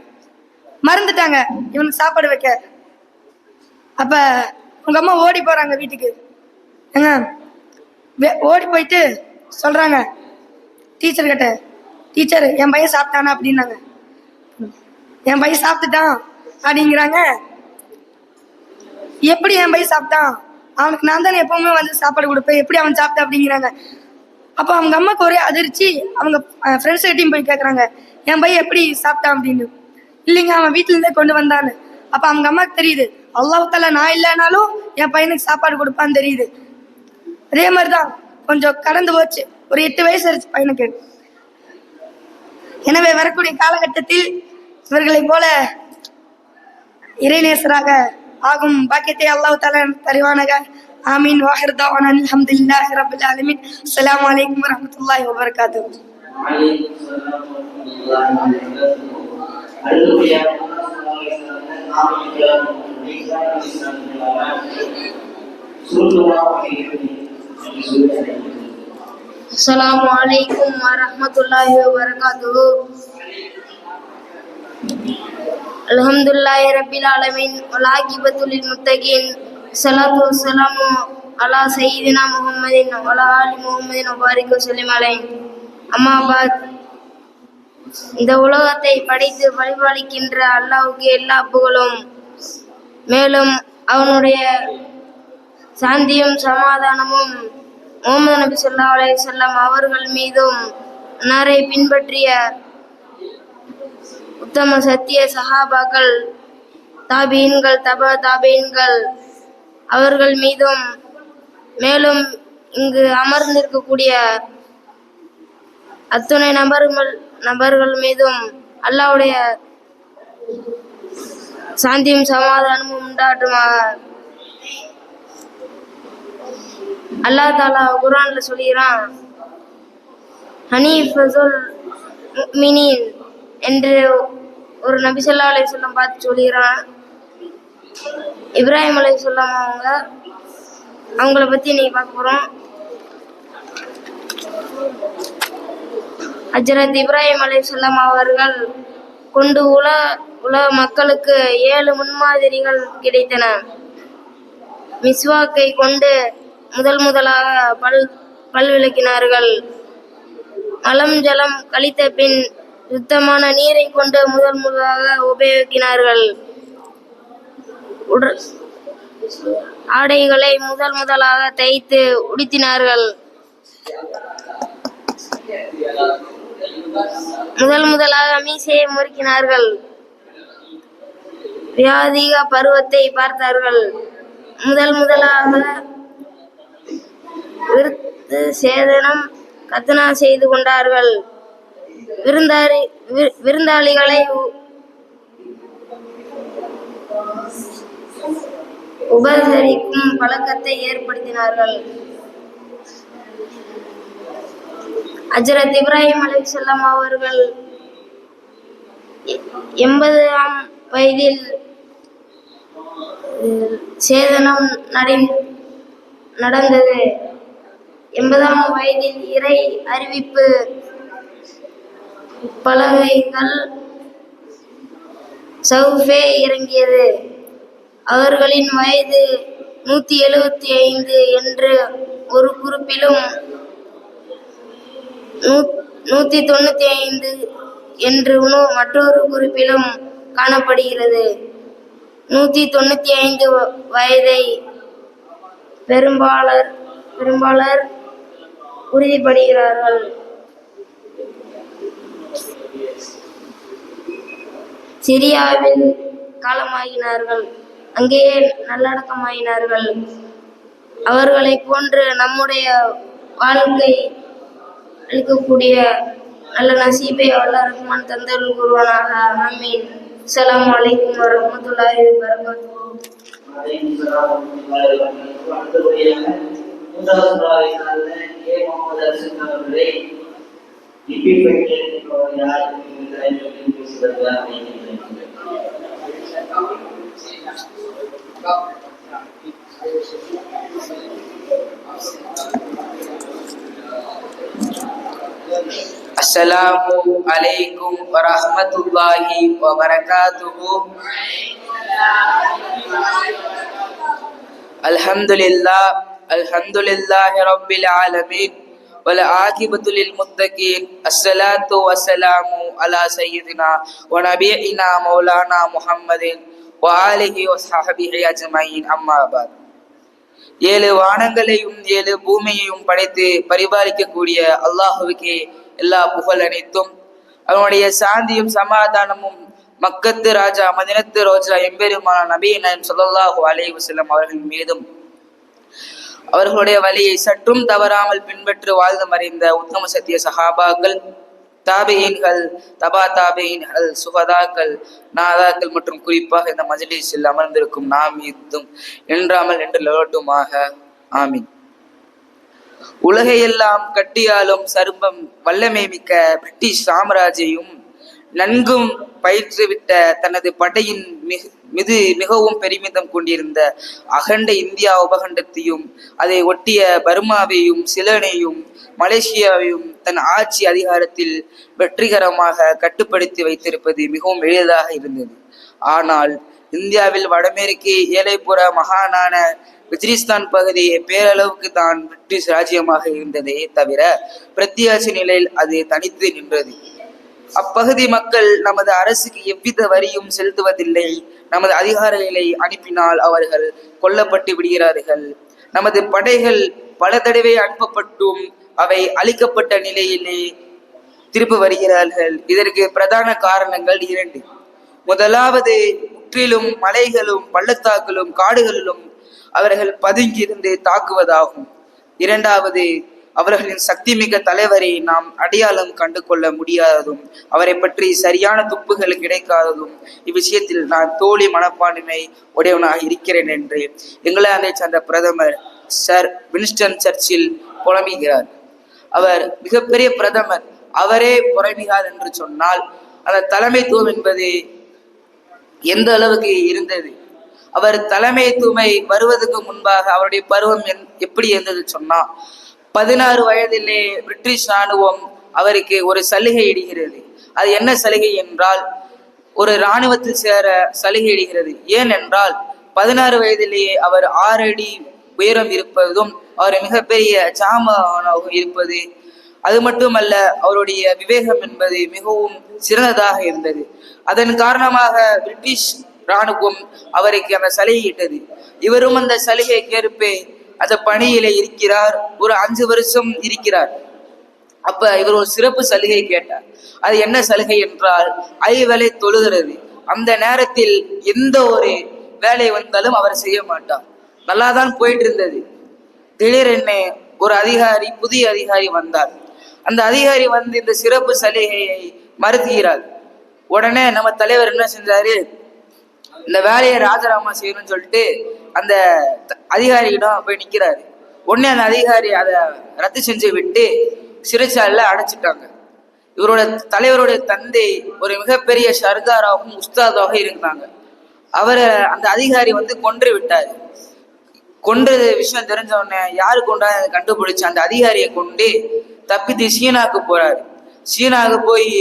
மறந்துட்டாங்க இவனுக்கு சாப்பாடு வைக்க. அப்போ உங்க அம்மா ஓடி போகிறாங்க வீட்டுக்கு. ஏங்க ஓடி போயிட்டு சொல்கிறாங்க டீச்சர்கிட்ட, டீச்சர் என் பையன் சாப்பிட்டானா அப்படின்னாங்க. என் பையன் சாப்பிட்டுட்டான் அப்படிங்கிறாங்க. எப்படி என் பையன் சாப்பிட்டான், அவனுக்கு நான் தானே எப்பவுமே வந்து சாப்பாடு கொடுப்பேன், எப்படி அவன் சாப்பிட்டான் அப்படிங்கிறாங்க. அப்போ அவங்க அம்மாவுக்கு ஒரே அதிர்ச்சி. அவங்க ஃப்ரெண்ட்ஸ் கிட்டையும் போய் கேட்குறாங்க என் பையன் எப்படி சாப்பிட்டான் அப்படின்னு. இல்லைங்க அவன் வீட்டிலேருந்தே கொண்டு வந்தான்னு. அப்போ அவங்க அம்மாவுக்கு தெரியுது அல்லாஹ்தால நான் இல்லைனாலும் என் பையனுக்கு சாப்பாடு கொடுப்பான்னு தெரியுது. அதே மாதிரி தான் கொஞ்சம் கடந்து போச்சு. ஒரு 8 வயசு ஆயிடுச்சு பையனுக்கு. எனவே வரக்கூடிய காலகட்டத்தில் இவர்களைப் போல இறைநேசராக ஆகும் பாக்கியத்தை அல்லாஹ்தால தருவானாக. ஆமீன். வாஹிர் தஅவானா அல்ஹம்துலில்லாஹி ரப்பில் ஆலமீன். அஸ்ஸலாமு அலைக்கும் வரஹ்மத்துல்லாஹி வபரகாத்துஹு. Assalamu alaikum warahmatullahi wabarakatuh. Alhamdulillahi rabbil alamin wal aqibatu lil muttaqin. Salatu wassalamu ala sayyidina Muhammadin wa ala ali Muhammadin wa barik wa sallim alayhi. Amma ba'd. இந்த உலகத்தை படைத்து பரிபாலிக்கின்ற அல்லாஹ்வுக்கு எல்லா புகழும். மேலும் அவனுடைய சாந்தியும் சமாதானமும் முஹம்மது நபி ஸல்லல்லாஹு அலைஹி வஸல்லம் அவர்கள் மீதும் அன்னாரை பின்பற்றிய உத்தம சத்திய சஹாபாக்கள், தாபீன்கள், தபா தாபீன்கள் அவர்கள் மீதும், மேலும் இங்கு அமர்ந்திருக்கக்கூடிய அத்துணை நபர்கள் மீதும் அல்லாஹ்வுடைய சாந்தியும் சமாதானமும் உண்டாட்டுமாக. அல்லாஹ் தாலா குர்ஆன்ல சொல்கிறான், ஹனீஃபத்துல் முஃமினீன் என்று ஒரு நபி ஸல்லல்லாஹு அலைஹி வஸல்லம் பார்த்து சொல்கிறான். இப்ராஹிம் அலைஹிஸ்ஸலாம் அவங்கள பற்றி இன்னைக்கு பார்க்க போகிறோம். ஹஜ்ரத் இப்ராஹிம் அலைஹிஸ்ஸலாம் அவர்கள் கொண்டு உலக மக்களுக்கு 7 முன்மாதிரிகள் கிடைத்தன. மிஸ்வாக்கை கொண்டு முதலாக பல் விளக்கினார்கள். மலம் ஜலம் கழித்த பின் சுத்தமான நீரை கொண்டு முதலாக உபயோகிக்கினார்கள். ஆடைகளை முதலாக தைத்து உடுத்தினார்கள். முதலாக மீசையை முறுக்கினார்கள். வியாதிக பருவத்தை பார்த்தார்கள். முதலாக விருத்து சேதனம் கத்னா செய்து கொண்டார்கள். விருந்தாளிகளை உபசரிக்கும் பழக்கத்தை ஏற்படுத்தினார்கள். ஹஜ்ரத் இப்ராஹிம் அலைஹிஸ்ஸலாம் அவர்கள் 80ஆம் வயதில் சேதனம் நடந்தது. 80ஆம் வயதில் இறை அறிவிப்பு பலகைகள் சவுஃபே இறங்கியது. அவர்களின் வயது 175 என்று ஒரு குறிப்பிலும் 195 என்று மற்றொரு குறிப்பிலும் காணப்படுகிறது. 195 வயதை பெரும்பாலர் உறுதிப்படுகிறார்கள். சிரியாவில் காலமாகினார்கள். அங்கேயே நல்லடக்கமாயினார்கள். அவர்களை போன்று நம்முடைய வாழ்க்கை அளிக்கக்கூடிய நல்ல நசீபை அல்லாஹ் ரஹ்மான் தந்தருள் கூறுவானாக. ஆமீன். அஸ்ஸலாமு அலைக்கும் வரஹ்மத்துல்லாஹி வபரகாத்துஹு. அடுத்தபடியாக அஸ்ஸலாமு அலைக்கும் வரஹ்மத்துல்லாஹி வபரகாத்துஹு. அல்ஹம்துலில்லாஹி ரப்பில் ஆலமீன் வல் ஆகிபத்து லில் முத்தகீன். அஸ்ஸலாத்து வஸ்ஸலாமு அலா சய்யிதினா வ நபியினா மௌலானா முஹம்மதின் வ ஆலிஹி வ ஸஹ்பிஹி அஜ்மஈன். அம்மா பஅத். 7 வானங்களையும் 7 பூமியையும் படைத்து பரிபாலிக்கக்கூடிய அல்லாஹுவுக்கே எல்லா புகழ் அனைத்தும். அவனுடைய சாந்தியும் சமாதானமும் மக்கத்து ராஜா மதினத்து ரோஜா எம்பெருமான நபியினார் ஸல்லல்லாஹு அலைஹி வஸல்லம் அவர்கள் மீதும், அவர்களுடைய வழியை சற்றும் தவறாமல் பின்பற்றி வாழ்ந்து மறைந்த உத்தம சத்திய சஹாபாக்கள், தாபியீன்கள், தபா தாபியீன்கள், சுஹதாக்கள், நாதாக்கள் மற்றும் குறிப்பாக இந்த மஜ்லிஸில் அமர்ந்திருக்கும் நாம் மீதும் என்றாமல் என்று லோட்டுமாக. ஆமீன். உலகையெல்லாம் கட்டியாலும் சர்வம் வல்லமை மிக்க பிரிட்டிஷ் சாம்ராஜ்யம் நன்கும் பயிற்றுவிட்ட தனது படையின் மீது மிகவும் பெருமிதம் கொண்டிருந்த அகண்ட இந்தியா உபகண்டத்தையும் அதை ஒட்டிய பர்மாவையும் சிலனையும் மலேசியாவையும் தன் ஆட்சி அதிகாரத்தில் வெற்றிகரமாக கட்டுப்படுத்தி வைத்திருப்பது மிகவும் எளிதாக இருந்தது. ஆனால் இந்தியாவில் வடமேற்கே ஏழைப்புற மகானான வஜிரிஸ்தான் பகுதி பேரளவுக்கு தான் பிரிட்டிஷ் ராஜ்யமாக இருந்ததே தவிர பிரத்யாட்சி நிலையில் அது தனித்து நின்றது. அப்பகுதி மக்கள் நமது அரசுக்கு எவ்வித வரியும் செலுத்துவதில்லை. நமது அதிகாரிகளை அனுப்பினால் அவர்கள் கொல்லப்பட்டு விடுகிறார்கள். நமது படைகள் பல தடவை அனுப்பப்பட்டும் அவை அழிக்கப்பட்ட நிலையிலே திருப்பி வருகிறார்கள். இதற்கு பிரதான காரணங்கள் 2. முதலாவது, முற்றிலும் மலைகளும் பள்ளத்தாக்களும் காடுகளிலும் அவர்கள் பதுங்கியிருந்து தாக்குவதாகும். 2வது, அவர்களின் சக்தி மிக்க தலைவரை நாம் அடையாளம் கண்டு கொள்ள முடியாததும் அவரை பற்றி சரியான துப்புகள் கிடைக்காததும். இவ்விஷயத்தில் நான் தோழி மனப்பான்மை உடையவனாக இருக்கிறேன் என்று இங்கிலாந்தை சேர்ந்த பிரதமர் சர் வின்ஸ்டன் சர்ச்சில் புலம்புகிறார். அவர் மிகப்பெரிய பிரதமர், அவரே புலம்புகிறார் என்று சொன்னால் அந்த தலைமைத்துவம் என்பது எந்த அளவுக்கு இருந்தது. அவர் தலைமைத்துவமை வருவதற்கு முன்பாக அவருடைய பருவம் எப்படி இருந்தது சொன்னா, 16 வயதிலே பிரிட்டிஷ் இராணுவம் அவருக்கு ஒரு சலுகை இடுகிறது. அது என்ன சலுகை என்றால், ஒரு இராணுவத்தில் சேர சலுகை இடுகிறது. ஏனென்றால் 16 வயதிலேயே அவர் 6 அடி உயரம் இருப்பதும் அவர் மிகப்பெரிய சாமானாக இருப்பது, அது மட்டுமல்ல அவருடைய விவேகம் என்பது மிகவும் சிறந்ததாக இருந்தது. அதன் காரணமாக பிரிட்டிஷ் இராணுவம் அவருக்கு அந்த சலுகையிட்டது. இவரும் அந்த சலுகைக்கேற்ப அந்த பணியில இருக்கிறார். ஒரு 5 வருஷம் இருக்கிறார். அப்ப இவர் ஒரு சிறப்பு சலுகை கேட்டார். அது என்ன சலுகை என்றால், ஐவேளை தொழுகிறது. அந்த நேரத்தில் எந்த ஒரு வேலை வந்தாலும் அவர் செய்ய மாட்டார். நல்லாதான் போயிட்டு இருந்தது. திடீரென ஒரு அதிகாரி, புதிய அதிகாரி வந்தார். அந்த அதிகாரி வந்து இந்த சிறப்பு சலுகையை மறுக்கிறார். உடனே நம்ம தலைவர் என்ன செஞ்சாரு, இந்த வேலையை ராஜராமா செய்யணும்னு சொல்லிட்டு அந்த அதிகாரியிடம் போய் நிற்கிறாரு. உடனே அந்த அதிகாரி அதை ரத்து செஞ்சு விட்டு சிறைச்சாலையில் அடைச்சிட்டாங்க. இவரோட தலைவருடைய தந்தை ஒரு மிகப்பெரிய சர்தாராகவும் உஸ்தாதாக இருந்தாங்க. அவரை அந்த அதிகாரி வந்து கொன்று விட்டார். கொன்றது விஷயம் தெரிஞ்ச உடனே யாரு கொண்டா கண்டுபிடிச்சு அந்த அதிகாரியை கொண்டு தப்பித்து சீனாவுக்கு போறாரு. சீனாவுக்கு போய்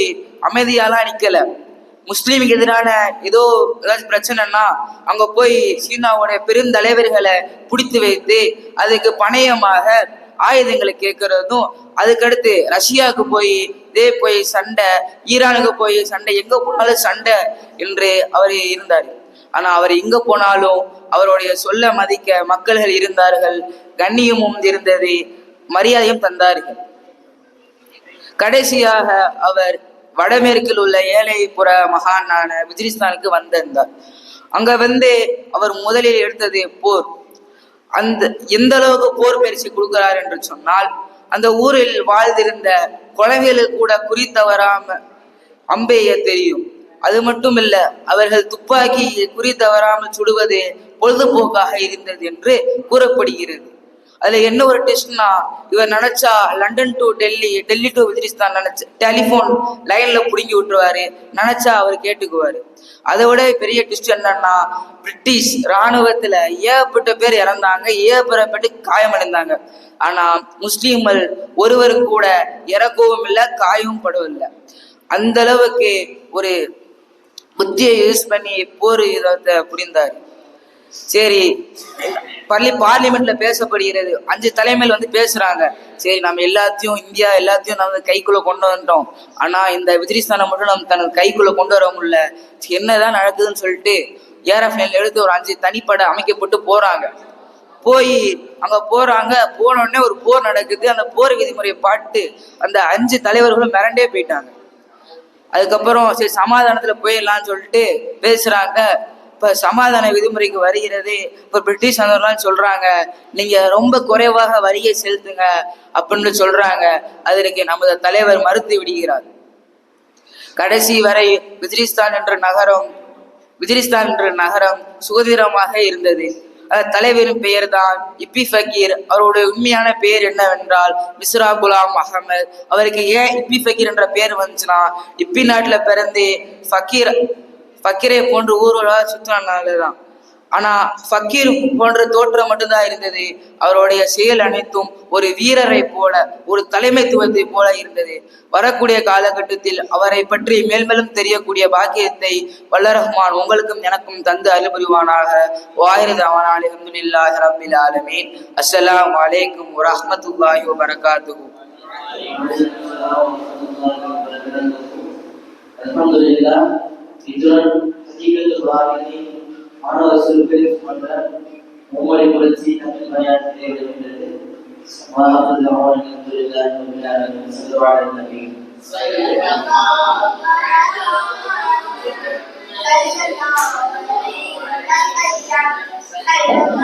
அமைதியாலாம் நிக்கல. முஸ்லீமுக்கு எதிரான ஏதாச்சும் பிரச்சனைனா அங்க போய் சீனாவோட பெருந்தலைவர்களை பிடித்து வைத்து அதுக்கு பணயமாக ஆயுதங்களை கேட்கறதும், அதுக்கடுத்து ரஷ்யாவுக்கு போய் சண்டை, ஈரானுக்கு போய் சண்டை, எங்க போனாலும் சண்டை என்று அவர் இருந்தார். ஆனா அவர் எங்க போனாலும் அவருடைய சொல்ல மதிக்க மக்கள்கள் இருந்தார்கள். கண்ணியமும் இருந்தது, மரியாதையும் தந்தார்கள். கடைசியாக அவர் வடமேற்கில் உள்ள ஏழைப்புற மகானான வஜிரிஸ்தானுக்கு வந்திருந்தார். அங்க வந்து அவர் முதலில் எடுத்தது போர். அந்த எந்த அளவுக்கு போர் பயிற்சி கொடுக்கிறார் என்று சொன்னால், அந்த ஊரில் வாழ்ந்திருந்த குழந்தைகளுக்கு கூட குறித்தவராம அம்பெய்ய தெரியும். அது மட்டும் இல்ல, அவர்கள் துப்பாக்கி குறி தவறாமல் சுடுவது பொழுதுபோக்காக இருந்தது என்று கூறப்படுகிறது. அதுல என்ன ஒரு டெஸ்ட்னா, இவர் நினைச்சா London to Delhi, Delhi to Waziristan நினைச்ச டெலிஃபோன் லைன்ல புடுங்கி விட்டுருவாரு, நினைச்சா அவர் கேட்டுக்குவாரு. அதை விட பெரிய டெஸ்ட் என்னன்னா, பிரிட்டிஷ் இராணுவத்துல ஏகப்பட்ட பேர் இறந்தாங்க, ஏகப்பட்ட காயமடைந்தாங்க. ஆனா முஸ்லீம்கள் ஒருவர் கூட இறக்கவும் இல்லை, காயவும் படவில்லை. அந்த அளவுக்கு ஒரு புத்தியை யூஸ் பண்ணி போர் யுத்தத்தை புரிந்தார். சரி, பார்லிமெண்ட்ல பேசப்படுகிறது, 5 தலைமையில் வந்து பேசுறாங்க. சரி, நம்ம எல்லாத்தையும் இந்தியா எல்லாத்தையும் நம்ம கைக்குள்ள கொண்டு வந்துட்டோம், ஆனா இந்த வஜிரிஸ்தானை மட்டும் நம்ம தனது கைக்குள்ள கொண்டு வர முடியல, என்னதான் நடக்குதுன்னு சொல்லிட்டு ஏரோப்ளேன்ல எடுத்து ஒரு 5 தனிப்படை அமைக்கப்பட்டு போறாங்க. போய் அங்க போறாங்க. போன உடனே ஒரு போர் நடக்குது. அந்த போர் விதிமுறையை பார்த்து அந்த 5 தலைவர்களும் மிரண்டே போயிட்டாங்க. அதுக்கப்புறம் சரி சமாதானத்துல போயிடலாம்னு சொல்லிட்டு பேசுறாங்க. இப்ப சமாதான விதிமுறைக்கு வருகிறது. இப்ப பிரிட்டிஷ் வந்தவர்கள்லாம் சொல்றாங்க, நீங்க ரொம்ப குறைவாக வரியை செலுத்துங்க அப்படின்னு சொல்றாங்க. அதற்கு நமது தலைவர் மறுத்து விடுகிறார். கடைசி வரை வஜிரிஸ்தான் என்ற நகரம் சுதந்திரமாக இருந்தது. தலைவரின் பெயர் தான் இப்பி ஃபக்கீர். அவருடைய உண்மையான பெயர் என்னவென்றால் மிஸ்ரா குலாம் அகமது. அவருக்கு ஏன் இப்பி ஃபக்கீர் என்ற பெயர் வந்துச்சுன்னா, இப்பி நாட்டுல பிறந்து ஃபக்கீரை போன்று ஊர்வலாக சுத்தினால்தான். ஆனா ஃபக்கீர் போன்ற தோற்றம் மட்டும்தான் இருந்தது. அவருடைய செயல் அனைத்தும் ஒரு வீரரை போல, ஒரு தலைமைத்துவத்தை போல இருந்தது. வரக்கூடிய காலகட்டத்தில் அவரை பற்றி மேல்மேலும் தெரியக்கூடிய பாக்கியத்தை வல்ல ரஹ்மான் உங்களுக்கும் எனக்கும் தந்து அருள் புரிவானாக. வாஹிரு அல்ஹம்துலில்லாஹி ரப்பில் ஆலமீன். அஸ்ஸலாமு அலைக்கும் வரஹ்மத்துல்லாஹி வபரகாத்துஹு. அல்ஹம்துலில்லாஹ். இத்துடன் ஹதீகத்துல் வாரிதி மாணவர் சிறுபிரிவு மன்ற மும்மொழி புரட்சி தமிழ் பணியாற்றி வருகின்றது. அல்ஹம்துலில்லாஹி ரப்பில் ஆலமீன். ஸல்லல்லாஹு அலைஹி வஸல்லம்.